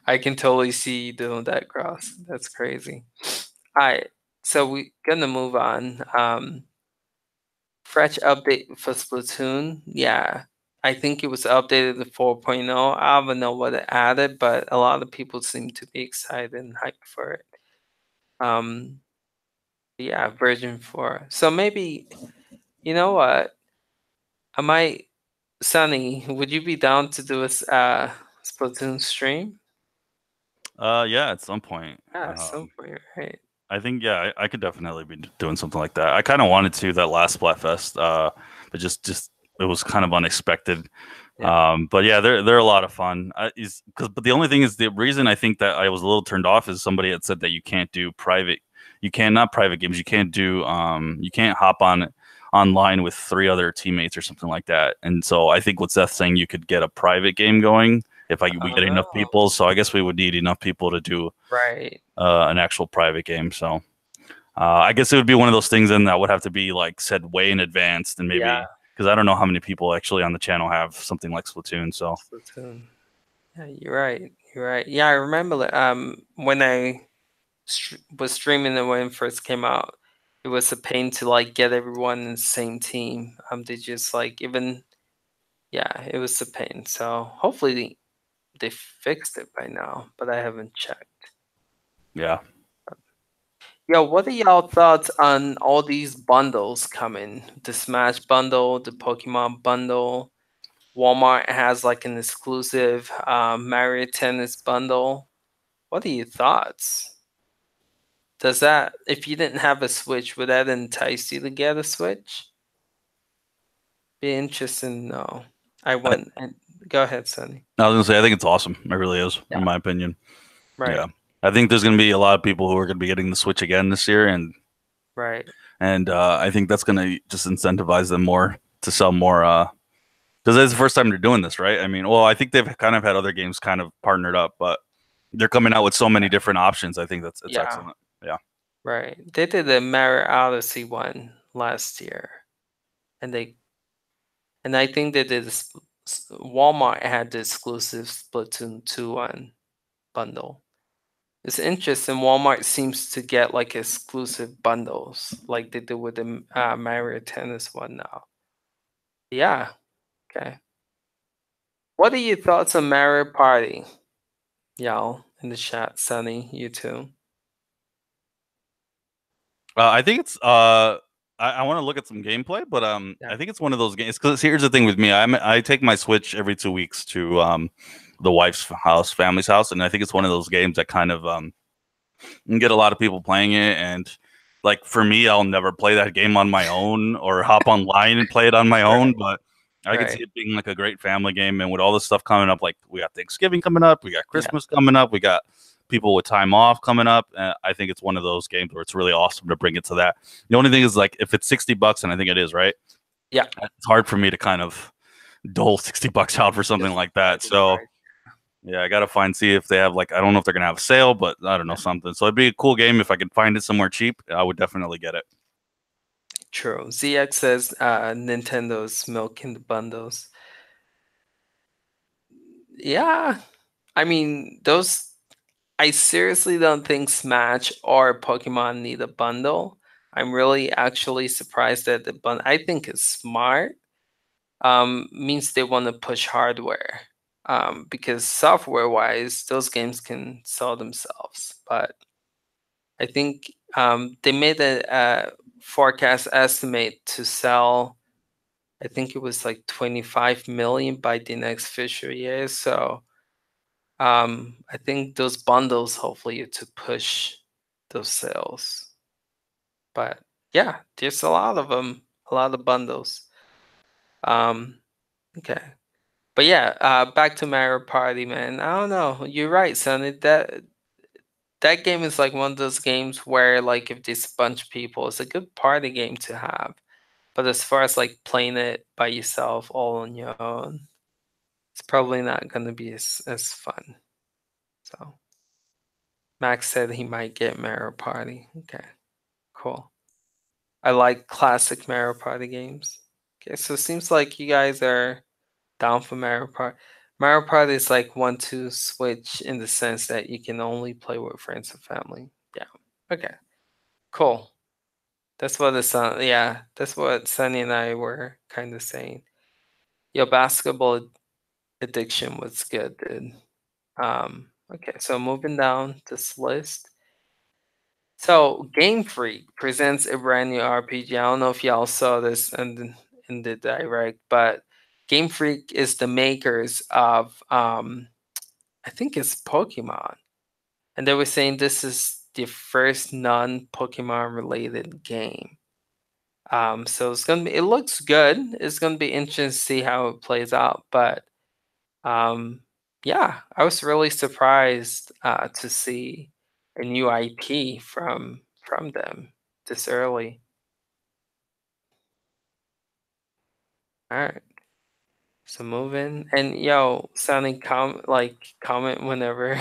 I can totally see you doing that, Cross. That's crazy. All right. So we gonna move on. Fresh update for Splatoon. Yeah. I think it was updated to 4.0. I don't know what it added, but a lot of people seem to be excited and hyped for it. Um, yeah, version 4. So maybe, you know what? I might, Sunny, would you be down to do a Splatoon stream? Yeah, at some point. Yeah, at some point, right? I think yeah, I could definitely be doing something like that. I kind of wanted to that last Splatfest, but just it was kind of unexpected. Yeah. But yeah, they're a lot of fun. But the only thing is the reason I think that I was a little turned off is somebody had said that you can't do private, you can't not private games, you can't do you can't hop on online with 3 other teammates or something like that. And so I think what Seth's saying, you could get a private game going if we get enough Oh, people. So I guess we would need enough people to do right. an actual private game. So I guess it would be one of those things then that would have to be like said way in advance, and Yeah, maybe because I don't know how many people actually on the channel have something like Splatoon. So Splatoon. Yeah, you're right. You're right. Yeah, I remember when I was streaming it when it first came out. It was a pain to like get everyone in the same team. They just like even yeah, it was a pain. So hopefully they fixed it by now, but I haven't checked. yeah. Yo, what are y'all thoughts on all these bundles coming? The Smash bundle, the Pokemon bundle. Walmart has like an exclusive Mario Tennis bundle. What are your thoughts? Does that, if you didn't have a Switch, would that entice you to get a Switch? Be interesting to know. I I, went and go ahead, Sonny. I was gonna say I think it's awesome. It really is, Yeah, in my opinion. right, Yeah, I think there's gonna be a lot of people who are gonna be getting the Switch again this year, right. and I think that's gonna just incentivize them more to sell more. Because it's the first time they're doing this, right? I mean, well, I think they've kind of had other games kind of partnered up, but they're coming out with so many different options. I think it's Yeah, excellent. Yeah. right. They did the Mario Odyssey one last year, and I think they did Walmart had the exclusive Splatoon 2 one bundle. It's interesting. Walmart seems to get like exclusive bundles, like they do with the Mario Tennis one now. Yeah. Okay. What are your thoughts on Mario Party? Y'all in the chat, Sunny, you too. I think it's I want to look at some gameplay, but Yeah. I think it's one of those games. Because here's the thing with me, I take my Switch every 2 weeks to the wife's house, family's house, and I think it's one of those games that kind of can get a lot of people playing it. And like for me, I'll never play that game on my own or hop online and play it on my own. Right. But I could see Right. it being like a great family game. And with all this stuff coming up, like we got Thanksgiving coming up, we got Yeah. Christmas coming up, we got people with time off coming up, I think it's one of those games where it's really awesome to bring it to that. The only thing is, like, if it's $60, and I think it is, right? Yeah, It's hard for me to kind of dole $60 out for something just like that. that's So right. yeah, I gotta see if they have, like, I don't know if they're gonna have a sale, but I don't know, something. So it'd be a cool game if I could find it somewhere cheap. I would definitely get it. True. ZX says Nintendo's milking the bundles. Yeah, I mean those. I seriously don't think Smash or Pokemon need a bundle. I'm really actually surprised that the bundle. I think it's smart. Means they want to push hardware. Because software-wise, those games can sell themselves. But I think they made a forecast estimate to sell. I think it was like 25 million by the next fiscal year. So I think those bundles hopefully to push those sales. But yeah, there's a lot of them, a lot of bundles. Okay. But yeah, back to Mario Party, man. I don't know. You're right, Sonny. That game is like one of those games where, like, if there's a bunch of people, it's a good party game to have. But as far as like playing it by yourself, all on your own, it's probably not gonna be as fun. So Max said he might get Mario Party. Okay, cool. I like classic Mario Party games. Okay, so it seems like you guys are down for Mario Party. Mario Party is like 1-2 switch in the sense that you can only play with friends and family. Yeah. Okay. Cool. That's what that's what Sunny and I were kind of saying. Your basketball addiction was good, dude. Okay, so moving down this list. So Game Freak presents a brand new RPG. I don't know if y'all saw this in the direct, but Game Freak is the makers of I think it's Pokemon. And they were saying this is the first non-Pokemon related game. So it looks good. It's gonna be interesting to see how it plays out. But yeah, I was really surprised to see a new IP from them this early. All right, so moving and yo, sounding comment whenever.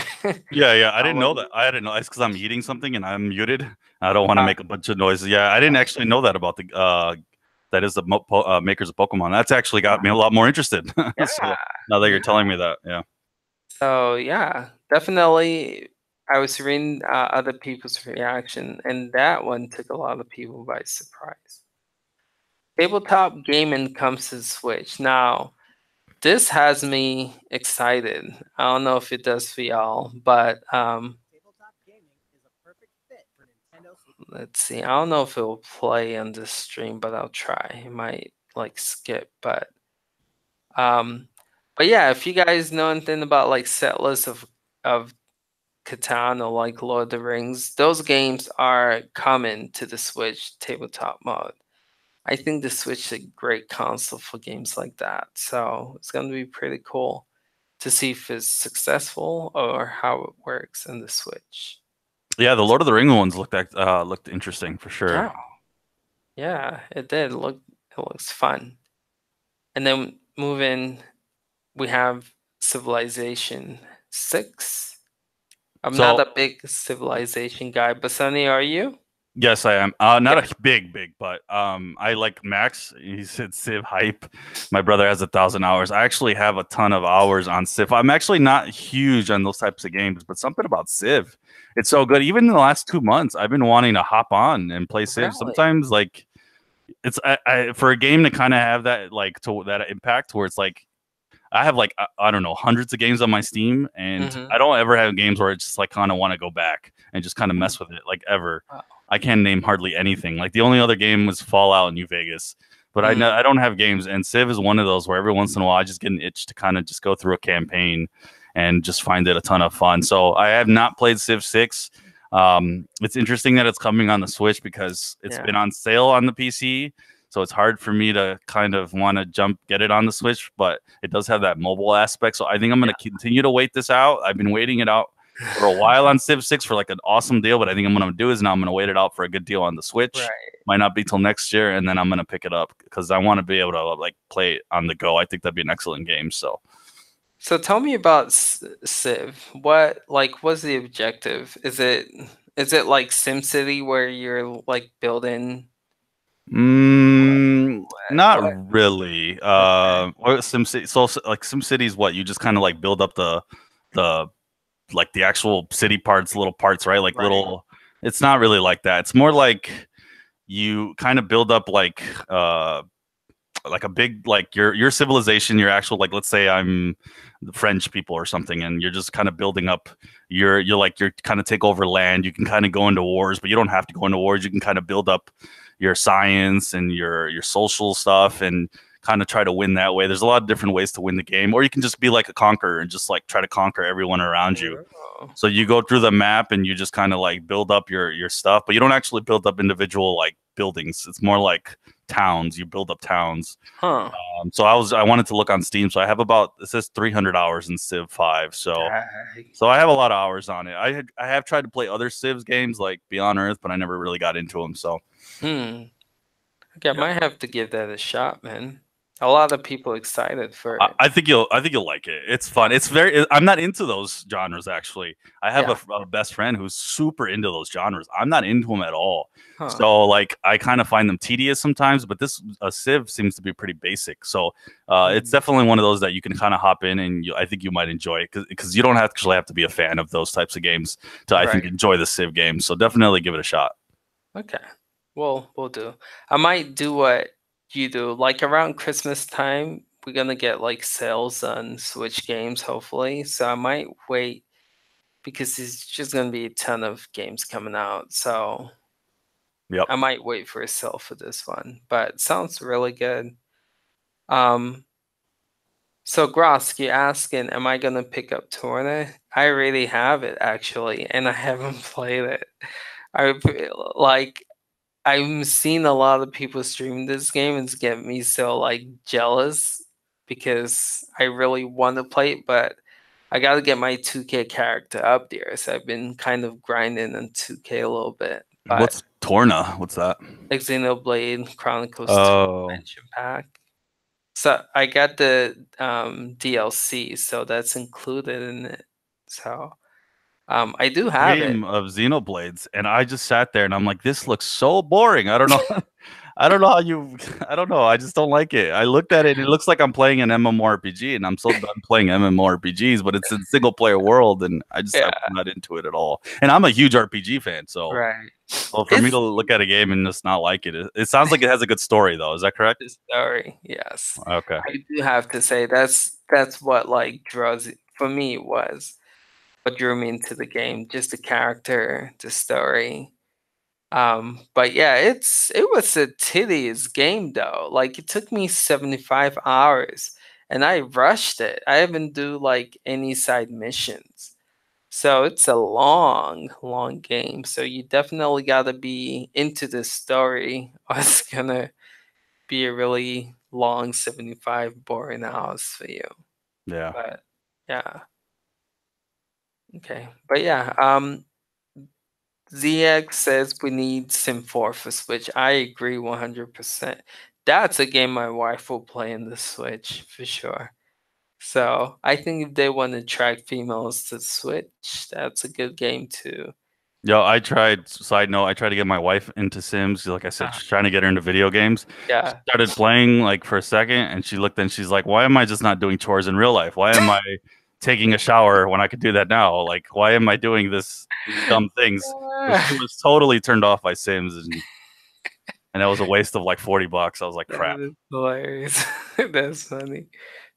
Yeah. I didn't know when, that. I didn't know. It's because I'm eating something and I'm muted. I don't want to uh, make a bunch of noises. Yeah, I didn't actually know that about the that is the makers of Pokemon. That's actually got me a lot more interested. yeah, So now that yeah. you're telling me that, yeah. So yeah, definitely. I was reading other people's reaction, and that one took a lot of people by surprise. Tabletop gaming comes to Switch. Now, this has me excited. I don't know if it does for y'all, but let's see. I don't know if it will play on this stream, but I'll try. It might like skip, um, but yeah, if you guys know anything about like set lists of Catan or like Lord of the Rings, those games are coming to the Switch tabletop mode. I think the Switch is a great console for games like that. So it's going to be pretty cool to see if it's successful or how it works in the Switch. Yeah, the Lord of the Ring ones looked interesting for sure. Yeah, yeah, it did. It looks fun. And then moving, we have Civilization 6. I'm not So a big Civilization guy, but Sunny, are you? yes, I am. Not Yeah. a big, but I like Max. He said Civ hype. My brother has 1,000 hours. I actually have a ton of hours on Civ. I'm actually not huge on those types of games, but something about Civ, it's so good. Even in the last 2 months, I've been wanting to hop on and play Civ. Really? Sometimes, like, it's for a game to kind of have that, like, to that impact where it's like I have, like, I don't know, hundreds of games on my Steam, and Mm-hmm. I don't ever have games where it's just like kind of want to go back and just kind of mess with it, like, ever. Wow. I can't name hardly anything. Like, the only other game was Fallout New Vegas, but I don't have games, and Civ is one of those where every once in a while I just get an itch to kind of just go through a campaign and just find it a ton of fun. So I have not played Civ 6. It's interesting that it's coming on the Switch because it's been on sale on the PC. So it's hard for me to kind of want to get it on the Switch, but it does have that mobile aspect. So I think I'm going to continue to wait this out. I've been waiting it out for a while on Civ 6 for like an awesome deal. But I think I'm gonna do is now I'm gonna wait it out for a good deal on the Switch. Right. Might not be till next year, and then I'm gonna pick it up because I want to be able to like play it on the go. I think that'd be an excellent game. So So tell me about Civ. What's the objective? Is it like SimCity where you're like building Not what? really. Okay. What SimCity? So like SimCity is what you just kind of like build up the like the actual city parts, little parts, right? Like Right. little. It's not really like that. It's more you kind of build up like a big like your civilization, your actual like let's say I'm the French people or something, and you're just kind of building up you're kind of take over land. You can kind of go into wars, but you don't have to go into wars. You can kind of build up your science and your social stuff and kind of try to win that way. There's a lot of different ways to win the game, or you can just be like a conqueror and just like try to conquer everyone around you. Oh. So you go through the map and you just kind of like build up your stuff, but you don't actually build up individual like buildings. It's more like towns. You build up towns. Huh. So I wanted to look on Steam. So I have about it says 300 hours in Civ 5. Dang. So I have a lot of hours on it. I have tried to play other Civs games like Beyond Earth, but I never really got into them. So Hmm. Okay, I yeah. might have to give that a shot, man. A lot of people excited for it. I think you'll like it. It's fun. It's very. I'm not into those genres actually. I have Yeah. a best friend who's super into those genres. I'm not into them at all. Huh. So like I kind of find them tedious sometimes. But this a Civ seems to be pretty basic. So it's Hmm. definitely one of those that you can kind of hop in and I think you might enjoy it because you don't actually have to be a fan of those types of games to I think Right. enjoy the Civ game. So definitely give it a shot. Okay. Well, we'll do. I might do what you do. Like around Christmas time, we're gonna get like sales on Switch games, hopefully. So I might wait because there's just gonna be a ton of games coming out. So Yep. I might wait for a sale for this one. But it sounds really good. Um, so Grosk, you're asking, am I gonna pick up Torna? I already have it actually, and I haven't played it. I like I'm seeing a lot of people stream this game and it's getting me so like jealous because I really want to play it, but I gotta get my 2K character up there. So I've been kind of grinding on 2K a little bit. But What's Torna? What's that? Xenoblade Chronicles 2 Oh, expansion pack. So I got the DLC, so that's included in it. So I do have it. game of Xenoblades, and I just sat there and I'm like, this looks so boring. I don't know. I don't know how you. I don't know. I just don't like it. I looked at it and it looks like I'm playing an MMORPG, and I'm so done playing MMORPGs. But it's a single player world, and I'm Yeah, not into it at all. And I'm a huge RPG fan, so right. well, for me to It's look at a game and just not like it sounds like it has a good story, though. Is that correct? the story, yes. Okay. I do have to say that's what like draws it for me it was what drew me into the game, just the character, the story. But yeah, it was a tedious game though. Like it took me 75 hours and I rushed it. I haven't do like any side missions. So it's a long, long game. So you definitely gotta be into the story or it's gonna be a really long 75 boring hours for you. Yeah. But yeah, okay. But yeah, ZX says we need Sim 4 for Switch. I agree 100%. That's a game my wife will play in the Switch for sure. So I think if they want to attract females to Switch, that's a good game too. Yo, I tried. Side note, I tried to get my wife into Sims. Like I said, Uh, she's trying to get her into video games. She yeah. started playing like for a second, and she looked and she's like, "Why am I just not doing chores in real life? Why am I taking a shower when I could do that now? Like, why am I doing these dumb things?" So she was totally turned off by Sims, and that was a waste of like $40. I was like, That "Crap." is hilarious. That's funny.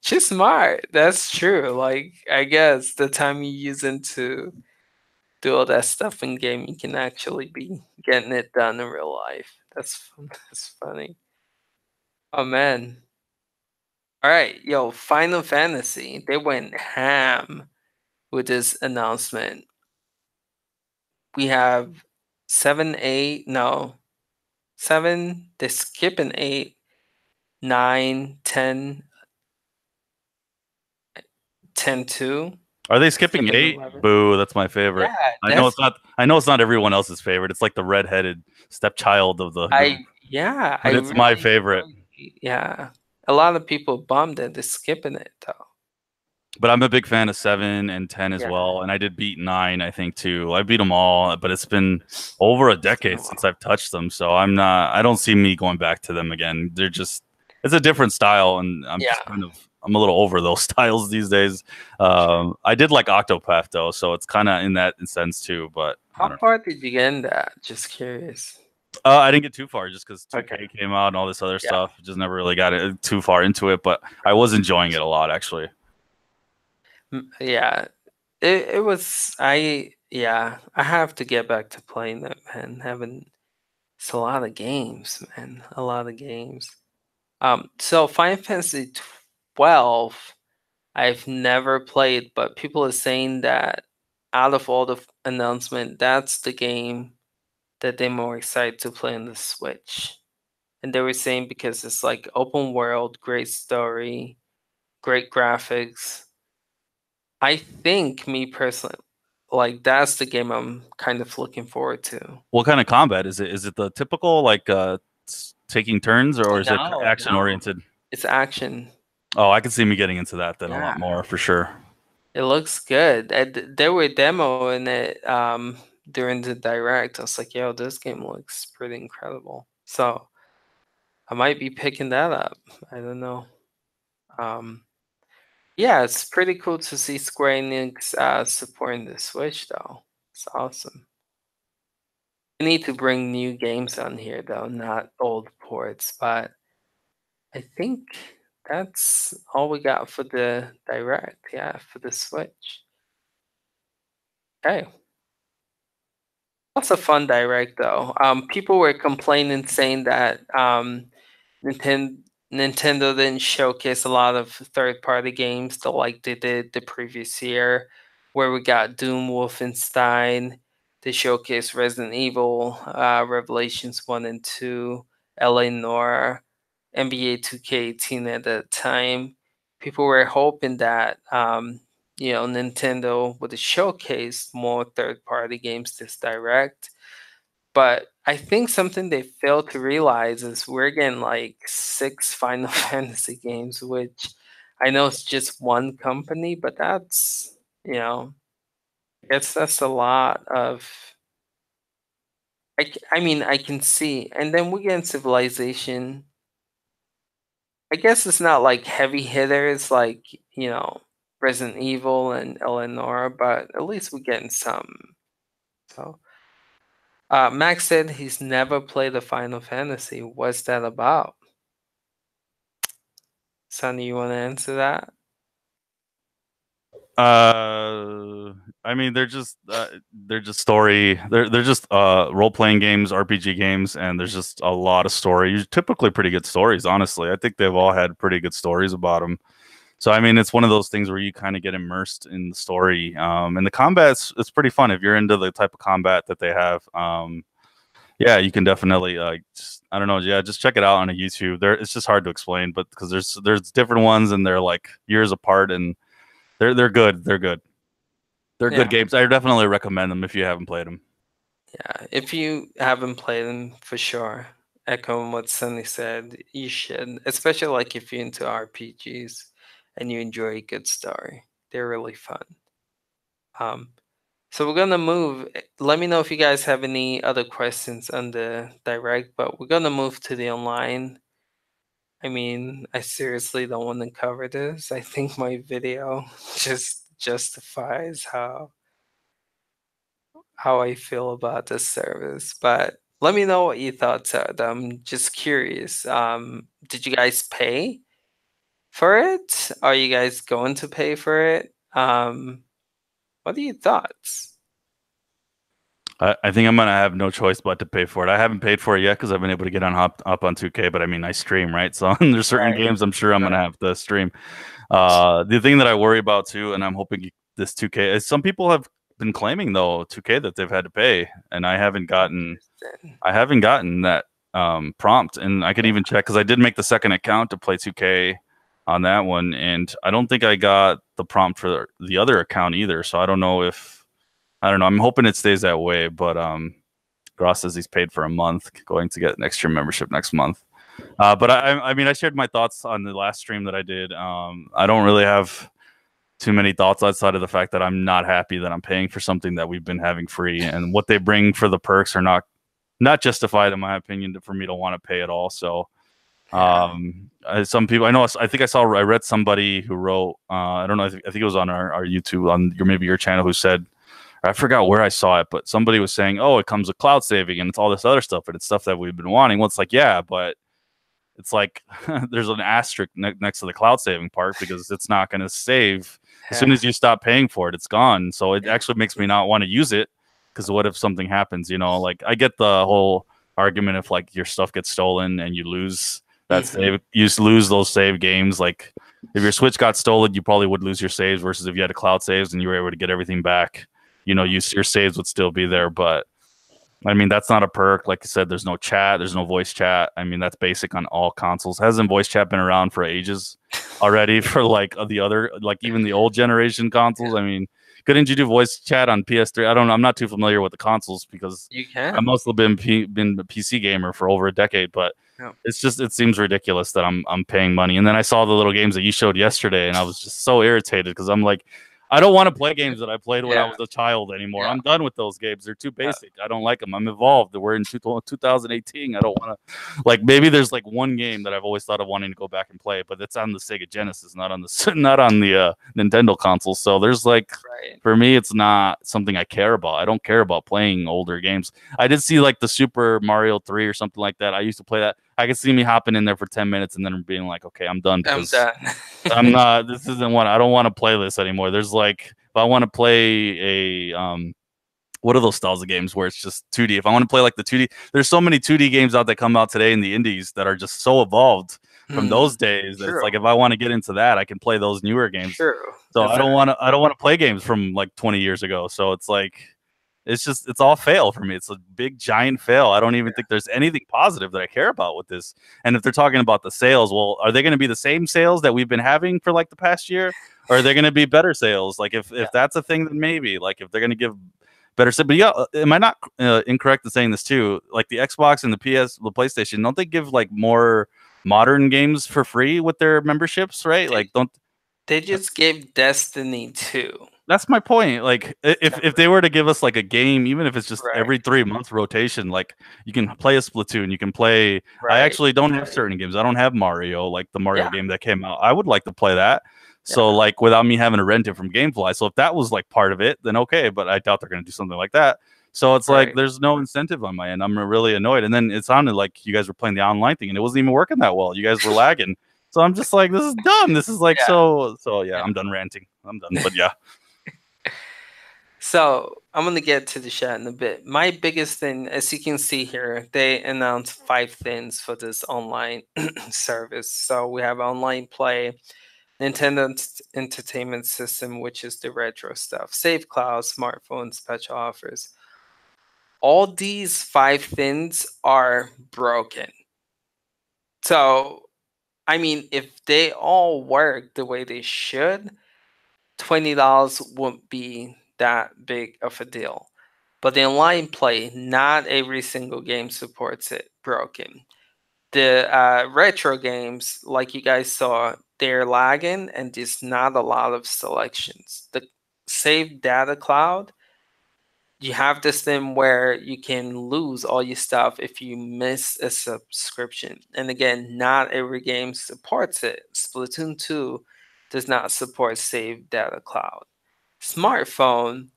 She's smart. That's true. Like, I guess the time you use to do all that stuff in game, you can actually be getting it done in real life. That's fun. That's funny. Oh man. All right, yo, Final Fantasy. They went ham with this announcement. We have 7, 8, no, 7, they're skipping 8, 9, 10, 10 2. Are they skipping skipping 8? 11. Boo, that's my favorite. Yeah, I know that's it's not. I know it's not everyone else's favorite. It's like the redheaded stepchild of the group, I but it's my really favorite. enjoy. Yeah, a lot of people bummed that they're skipping it though. But I'm a big fan of 7 and 10 as Yeah, well, and I did beat 9, I think too. I beat them all, but it's been over a it's been a decade since while. I've touched them, so I'm not. I don't see me going back to them again. They're just. It's a different style, and I'm just Yeah, kind of. I'm a little over those styles these days. sure. I did like Octopath though, so it's kind of in that sense too. But I How don't know. far did you get in that? Just curious. I didn't get too far just because Okay. 2K came out and all this other Yeah. stuff. Just never really got it too far into it, but I was enjoying it a lot actually. Yeah. It was I have to get back to playing that, man. Having it's a lot of games, man. A lot of games. So Final Fantasy 12 I've never played, but people are saying that out of all the announcement, that's the game that they're more excited to play on the Switch. And they were saying because it's like open world, great story, great graphics. I think me personally, like that's the game I'm kind of looking forward to. What kind of combat is it? Is it the typical like taking turns, or is it action No, oriented? it's action. Oh, I can see me getting into that then a Yeah, lot more for sure. it looks good. They were demoing it during the direct. I was like, yo, this game looks pretty incredible. So I might be picking that up. I don't know. Um, yeah, it's pretty cool to see Square Enix supporting the Switch though. It's awesome. We need to bring new games on here though, not old ports. But I think that's all we got for the direct. Yeah, for the Switch. Okay. That's a fun direct though. People were complaining saying that Nintendo Nintendo didn't showcase a lot of third-party games the like they did the previous year, where we got Doom, Wolfenstein. They showcased Resident Evil, Revelations 1 and 2, LA Noire, NBA 2K18 at that time. People were hoping that Nintendo would showcase more third-party games this direct. But I think something they fail to realize is we're getting like 6 Final Fantasy games, which I know it's just one company, but that's, I guess that's a lot of. I mean, I can see. And then we get in Civilization. I guess it's not like heavy hitters like, you know, Resident Evil and Eleanor, but at least we're getting some. So, Max said he's never played a Final Fantasy. What's that about? Sonny, you want to answer that? I mean, they're just story. They're just role playing games, RPG games, and there's just a lot of story. Typically, pretty good stories. Honestly, I think they've all had pretty good stories about them. So I mean, it's one of those things where you kind of get immersed in the story. And the combat's it's pretty fun if you're into the type of combat that they have. Yeah, you can definitely. I don't know. Yeah, just check it out on a YouTube. It's just hard to explain, but because there's different ones and they're like years apart, and they're good. They're good. They're Yeah, good games. I definitely recommend them if you haven't played them. yeah. If you haven't played them, for sure, echoing what Sonny said, you should. Especially like if you're into RPGs and you enjoy a good story. They're really fun. Um, so we're gonna move. Let me know if you guys have any other questions on the direct, but we're gonna move to the online. I mean, I seriously don't want to cover this. I think my video just justifies how I feel about this service. But let me know what your thoughts are. I'm just curious. Did you guys pay for it? Are you guys going to pay for it? What are your thoughts? I think I'm gonna have no choice but to pay for it. I haven't paid for it yet because I've been able to get on up on 2K, but I mean I stream, right? So there's certain Right, games I'm sure I'm right. gonna have to stream. The thing that I worry about too, and I'm hoping this 2K is some people have been claiming though 2K that they've had to pay, and Interesting. I haven't gotten that prompt, and I could Yeah, even check because I did make the second account to play 2K on that one, and I don't think I got the prompt for the other account either. So I don't know if I don't know. I'm hoping it stays that way, but Gross says he's paid for a month, going to get an extra membership next month. But I mean, I shared my thoughts on the last stream that I did. I don't really have too many thoughts outside of the fact that I'm not happy that I'm paying for something that we've been having free, and what they bring for the perks are not justified in my opinion for me to want to pay at all. So Yeah. some people I know, I think I read somebody who wrote, I don't know, I think it was on our YouTube on maybe your channel, who said, I forgot where I saw it, but somebody was saying, oh, it comes with cloud saving and it's all this other stuff, but it's stuff that we've been wanting. Well, it's like, yeah, but it's like there's an asterisk next to the cloud saving part, because it's not going to save. As soon Yeah. as you stop paying for it, it's gone. So it actually makes me not want to use it, because what if something happens? Like, I get the whole argument if like your stuff gets stolen and you lose that save, you lose those save games. Like if your Switch got stolen, you probably would lose your saves, versus if you had a cloud saves and you were able to get everything back, your saves would still be there. But I mean, that's not a perk. Like I said, there's no chat, there's no voice chat. I mean, that's basic on all consoles. Hasn't voice chat been around for ages already for like the other, like even the old generation consoles? I mean, couldn't you do voice chat on PS3? I don't know. I'm not too familiar with the consoles, because You I've can. mostly been a PC gamer for over a decade, but Yeah. it's just, it seems ridiculous that I'm paying money. And then I saw the little games that you showed yesterday, and I was just so irritated, because I'm like, I don't want to play games that I played when I Yeah. was a child anymore. Yeah. I'm done with those games. They're too Yeah. basic. I don't like them. I'm evolved. We're in 2018. I don't want to, like, maybe there's like one game that I've always thought of wanting to go back and play, but it's on the Sega Genesis, not on the not on the Nintendo console. So there's like, Right. for me, it's not something I care about. I don't care about playing older games. I did see like the Super Mario 3 or something like that. I used to play that. I could see me hopping in there for 10 minutes and then being like, okay, I'm done, I'm because done. I'm not. This isn't what I don't want to play this anymore. There's like, if I want to play a what are those styles of games where it's just 2D? If I want to play like the 2D, there's so many 2D games out that come out today in the indies that are just so evolved from those days that it's True. like, if I want to get into that, I can play those newer games. True. So Exactly. I don't want to play games from like 20 years ago. So it's like, it's all fail for me. It's a big giant fail. I don't even think there's anything positive that I care about with this. And if they're talking about the sales, well, are they going to be the same sales that we've been having for like the past year, or are they going to be better sales? Like if that's a thing, then maybe, like if they're going to give better. But yeah, am I not incorrect in saying this too? Like the Xbox and the PlayStation, don't they give like more modern games for free with their memberships, right? They, Like, don't they just gave Destiny 2. that's my point. Like, if they were to give us like a game, even if it's just Right. every 3 month rotation, like you can play a Splatoon, you can play. I Right. actually don't have certain games. I don't have Mario, like the Mario Yeah. game that came out. I would like to play that. So Yeah. like, without me having to rent it from GameFly. So if that was like part of it, then okay. But I doubt they're gonna do something like that. So it's like Right. there's no incentive on my end. I'm really annoyed. And then it sounded like you guys were playing the online thing, and it wasn't even working that well. You guys were lagging. So I'm just like, this is dumb. This is like, Yeah. so yeah. Yeah. I'm done ranting. I'm done. But yeah. So I'm gonna get to the chat in a bit. My biggest thing, as you can see here, they announced 5 things for this online service. So we have online play, Nintendo Entertainment System, which is the retro stuff, Save Cloud, smartphone special offers. All these 5 things are broken. So I mean, if they all work the way they should, $20 wouldn't be that big of a deal. But the online play, not every single game supports it broken. The retro games, like you guys saw, they're lagging and there's not a lot of selections. The save data cloud, you have this thing where you can lose all your stuff if you miss a subscription. And again, not every game supports it. Splatoon 2 does not support save data cloud. Smartphone,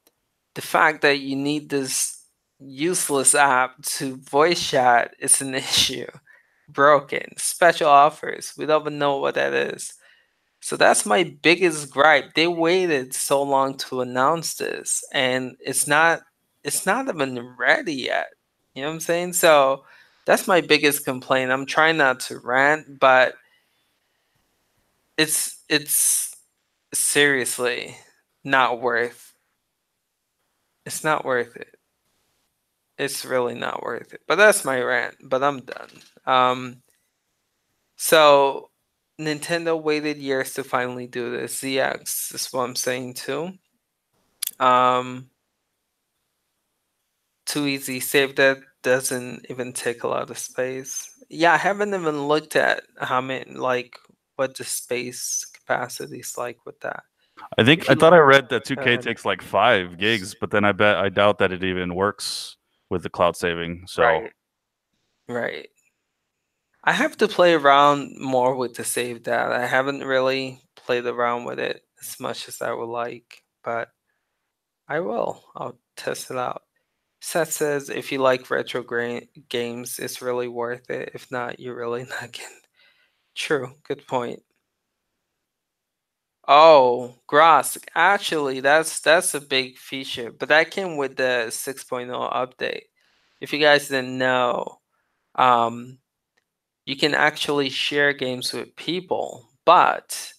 the fact that you need this useless app to voice chat is an issue. Broken. Special offers. We don't even know what that is. So that's my biggest gripe. They waited so long to announce this and it's not even ready yet. You know what I'm saying? So that's my biggest complaint. I'm trying not to rant, but it's seriously not worth it's not worth it. It's really not worth it. But that's my rant, but I'm done. So Nintendo waited years to finally do this. ZX is what I'm saying too. Um, Too easy. Save that doesn't even take a lot of space. Yeah, I haven't even looked at how many, like, what the space capacity is like with that. If I you thought I look, read that 2K uh, takes like 5 gigs, but then I doubt that it even works with the cloud saving. So right, right. I have to play around more with the save data. I haven't really played around with it as much as I would like, but I will. I'll test it out. Seth says if you like retro games, it's really worth it. If not, you're really not getting. True. Good point. Oh, Gross. Actually, that's a big feature, but that came with the 6.0 update. If you guys didn't know, um, you can actually share games with people, but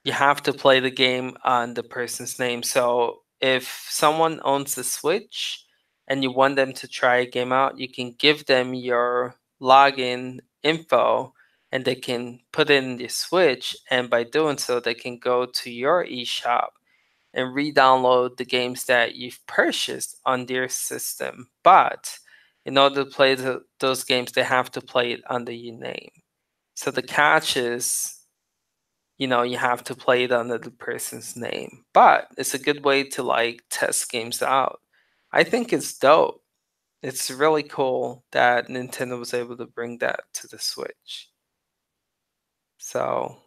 you have to play the game on the person's name. So if someone owns the Switch and you want them to try a game out, you can give them your login info and they can put in the Switch, and by doing so they can go to your eShop and re-download the games that you've purchased on their system. But in order to play those games, they have to play it under your name. So the catch is, you have to play it under the person's name. But it's a good way to like test games out. I think it's dope. It's really cool that Nintendo was able to bring that to the Switch. So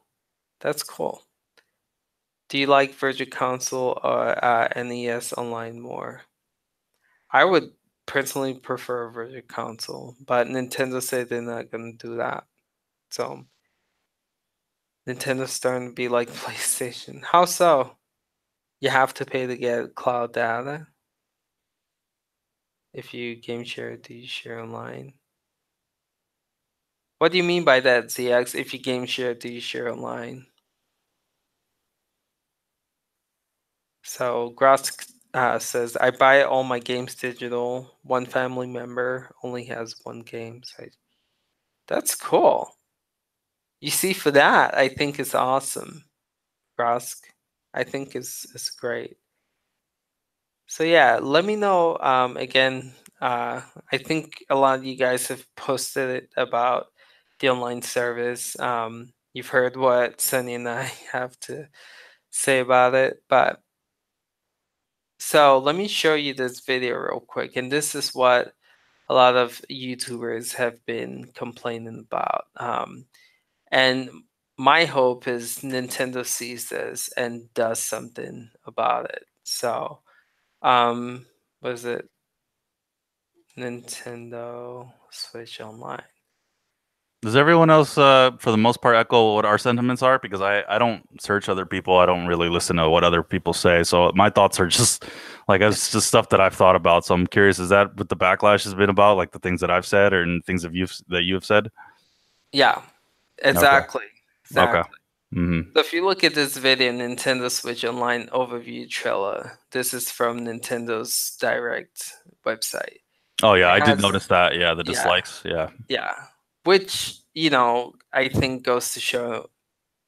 that's cool. Do you like Virtual Console or NES Online more? I would personally prefer Virtual Console, but Nintendo said they're not gonna do that. So Nintendo's starting to be like PlayStation. How so? You have to pay to get cloud data. If you game share, do you share online? What do you mean by that, ZX? If you game share, do you share online? So Gross says, I buy all my games digital. One family member only has one game. So that's cool. You see, for that, I think it's awesome. Grosk, I think is great. So yeah, let me know. Again, I think a lot of you guys have posted it about the online service. You've heard what Sunny and I have to say about it, but so let me show you this video real quick. And this is what a lot of YouTubers have been complaining about. And my hope is Nintendo sees this and does something about it. So, was it Nintendo Switch Online? does everyone else, for the most part, echo what our sentiments are? Because I don't search other people. I don't really listen to what other people say. So my thoughts are just like it's just stuff that I've thought about. So I'm curious, is that what the backlash has been about? Like the things that I've said or things that you have said? Yeah, Okay. exactly. Okay. Exactly. Hmm. So if you look at this video, Nintendo Switch Online overview trailer, this is from Nintendo's Direct website. Oh yeah, It I did has, notice that. Yeah, the yeah, dislikes. Yeah. yeah, which, I think goes to show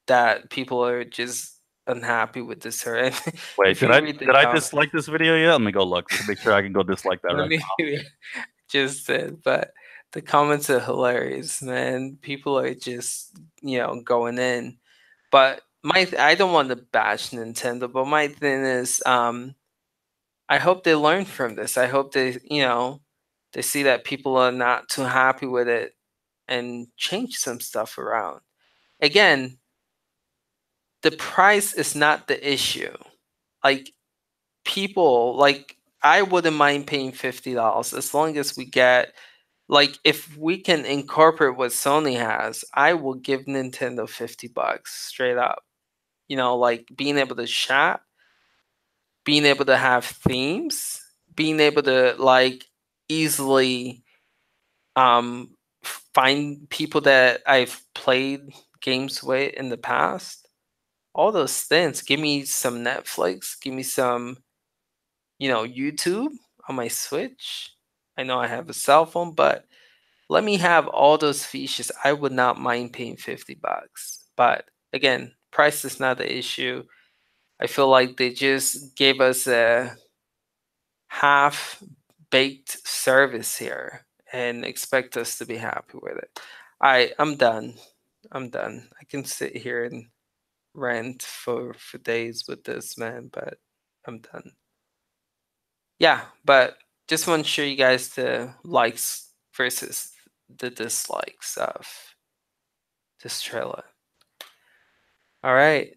that people are just unhappy with this. Or Wait, if you read the did I comment, dislike this video yet? Let me go look to make sure I can go dislike that let right me just said, but the comments are hilarious, man. People are just, going in. But I don't want to bash Nintendo, but my thing is, I hope they learn from this. I hope they see that people are not too happy with it and change some stuff around. Again, the price is not the issue. Like, people, like, I wouldn't mind paying $50 as long as we get, like, if we can incorporate what Sony has, I will give Nintendo $50 straight up. Like being able to shop, being able to have themes, being able to like easily um find people that I've played games with in the past. All those things. Give me some Netflix, give me some, YouTube on my Switch. I know I have a cell phone, but let me have all those features. I would not mind paying $50. But again, price is not the issue. I feel like they just gave us a half baked service here and expect us to be happy with it. I'm done. I'm done. I can sit here and rant for days with this, man, but I'm done. Yeah, but just want to show you guys the likes versus the dislikes of this trailer. All right.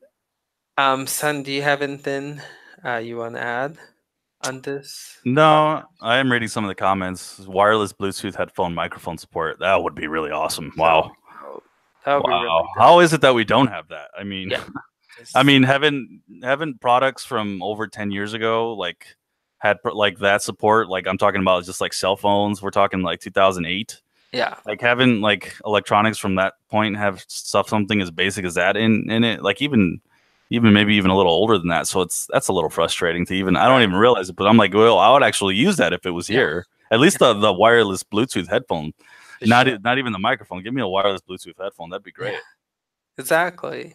Son, do you have anything you want to add on this No, podcast? I am reading some of the comments. Wireless Bluetooth headphone microphone support. That would be really awesome. That Wow. would be dope. That would be Wow. really How dope. is it that we don't have that? I mean, Yeah. I Just mean, haven't products from over 10 years ago like had like that support? Like I'm talking about just like cell phones. We're talking like 2008. yeah. Like having like electronics from that point have stuff something as basic as that in it. Like even maybe even a little older than that. So that's a little frustrating to even I don't Right. even realize it, but I'm like, well, I would actually use that if it was Yeah. here. At least the wireless Bluetooth headphone. For sure. Not even the microphone. Give me a wireless Bluetooth headphone. That'd be Yeah. great. Exactly.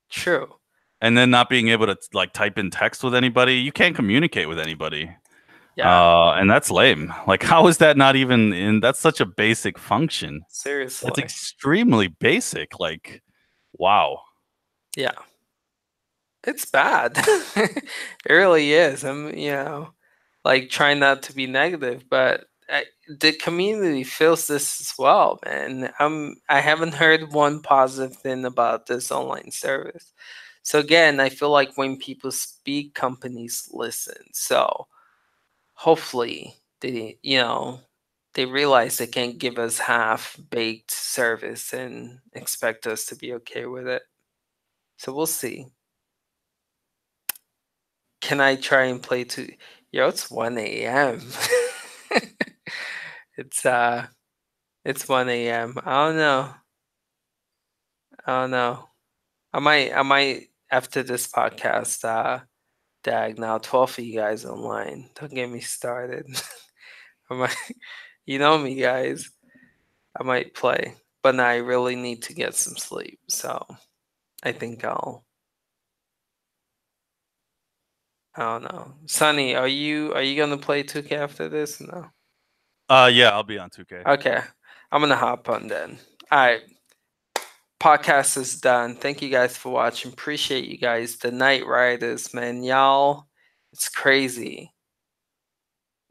True. And then not being able to like type in text with anybody, you can't communicate with anybody. Yeah. And that's lame. Like, how is that not even in? That's such a basic function. That's Seriously. extremely basic. Like, wow. Yeah. It's bad. It really is. Like trying not to be negative, but the community feels this as well, man. I haven't heard one positive thing about this online service. So again, I feel like when people speak, companies listen. So hopefully they realize they can't give us half baked service and expect us to be okay with it. So we'll see. Can I try and play to Yo, it's 1 a.m. It's it's 1 a.m. I don't know. I don't know. I might after this podcast dag now 12 of you guys online. Don't get me started. I might you know me guys. I might play. But now I really need to get some sleep. So I think I don't know. Sonny, are you gonna play 2K after this? No. Yeah, I'll be on 2K. Okay. I'm gonna hop on then. Alright. Podcast is done. Thank you guys for watching. Appreciate you guys. The Night Riders, man. Y'all, it's crazy.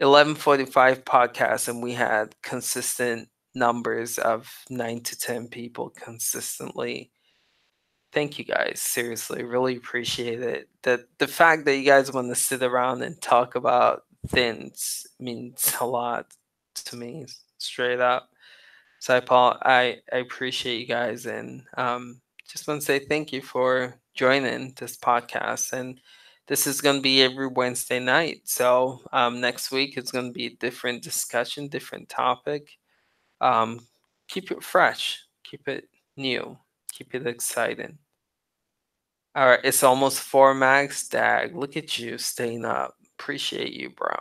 11:45 podcast and we had consistent numbers of 9 to 10 people consistently. Thank you guys. Seriously, really appreciate it. The fact that you guys want to sit around and talk about things means a lot to me, straight up. So I appreciate you guys and just want to say thank you for joining this podcast. And this is going to be every Wednesday night. So next week it's going to be a different discussion, different topic. Um, keep it fresh, keep it new, keep it exciting. All right, it's almost 4 max. Dag, look at you staying up. Appreciate you, bro.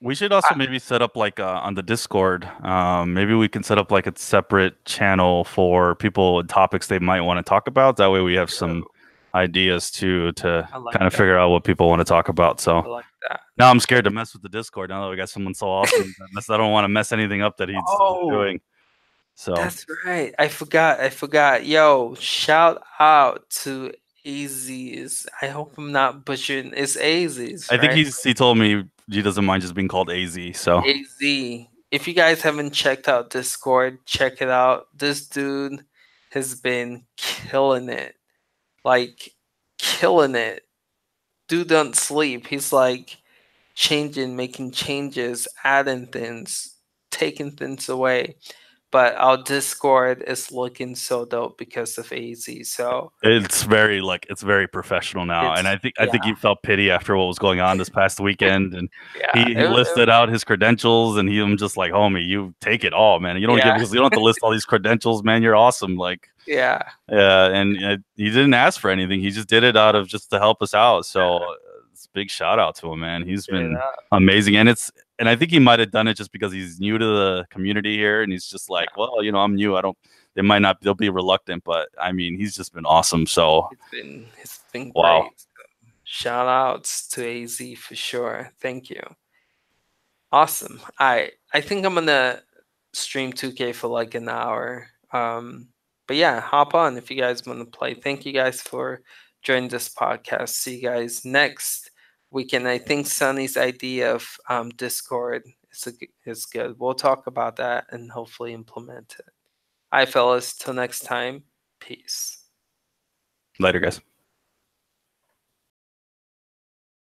We should also maybe set up like on the Discord. Maybe we can set up like a separate channel for people and topics they might want to talk about. That way, we have some ideas too to I like kind of that. figure out what people want to talk about. So I like that. now I'm scared to mess with the Discord. Now that we got someone so awesome, I don't want to mess anything up that he's Oh, doing. So that's right. I forgot. I forgot. Yo, shout out to AZs. I hope I'm not butchering. It's AZs, I think right? he told me he doesn't mind just being called AZ. So AZ. If you guys haven't checked out Discord, check it out. This dude has been killing it. Like, killing it. Dude don't sleep. He's like changing, making changes, adding things, taking things away. But our Discord is looking so dope because of AZ. So it's very professional now, and it's I yeah, think he felt pity after what was going on this past weekend, and yeah, he listed out his credentials, and I'm just like, homie, you take it all, man. yeah, You don't have to list all these credentials, man. You're awesome, like yeah, yeah, and he didn't ask for anything. He just did it out of just to help us out. So yeah. it's a big shout out to him, man. He's Straight been up. amazing, and I think he might have done it just because he's new to the community here, and he's just like, well, I'm new. I don't they'll be reluctant, but I mean, he's just been awesome. So It's been wow. great. Shout outs to AZ for sure. Thank you. Awesome. I think I'm gonna stream 2K for like an hour. But yeah, hop on if you guys want to play. Thank you guys for joining this podcast. See you guys next weekend. I think Sunny's idea of Discord is good. We'll talk about that and hopefully implement it. All right, fellas. Till next time. Peace. Later, guys.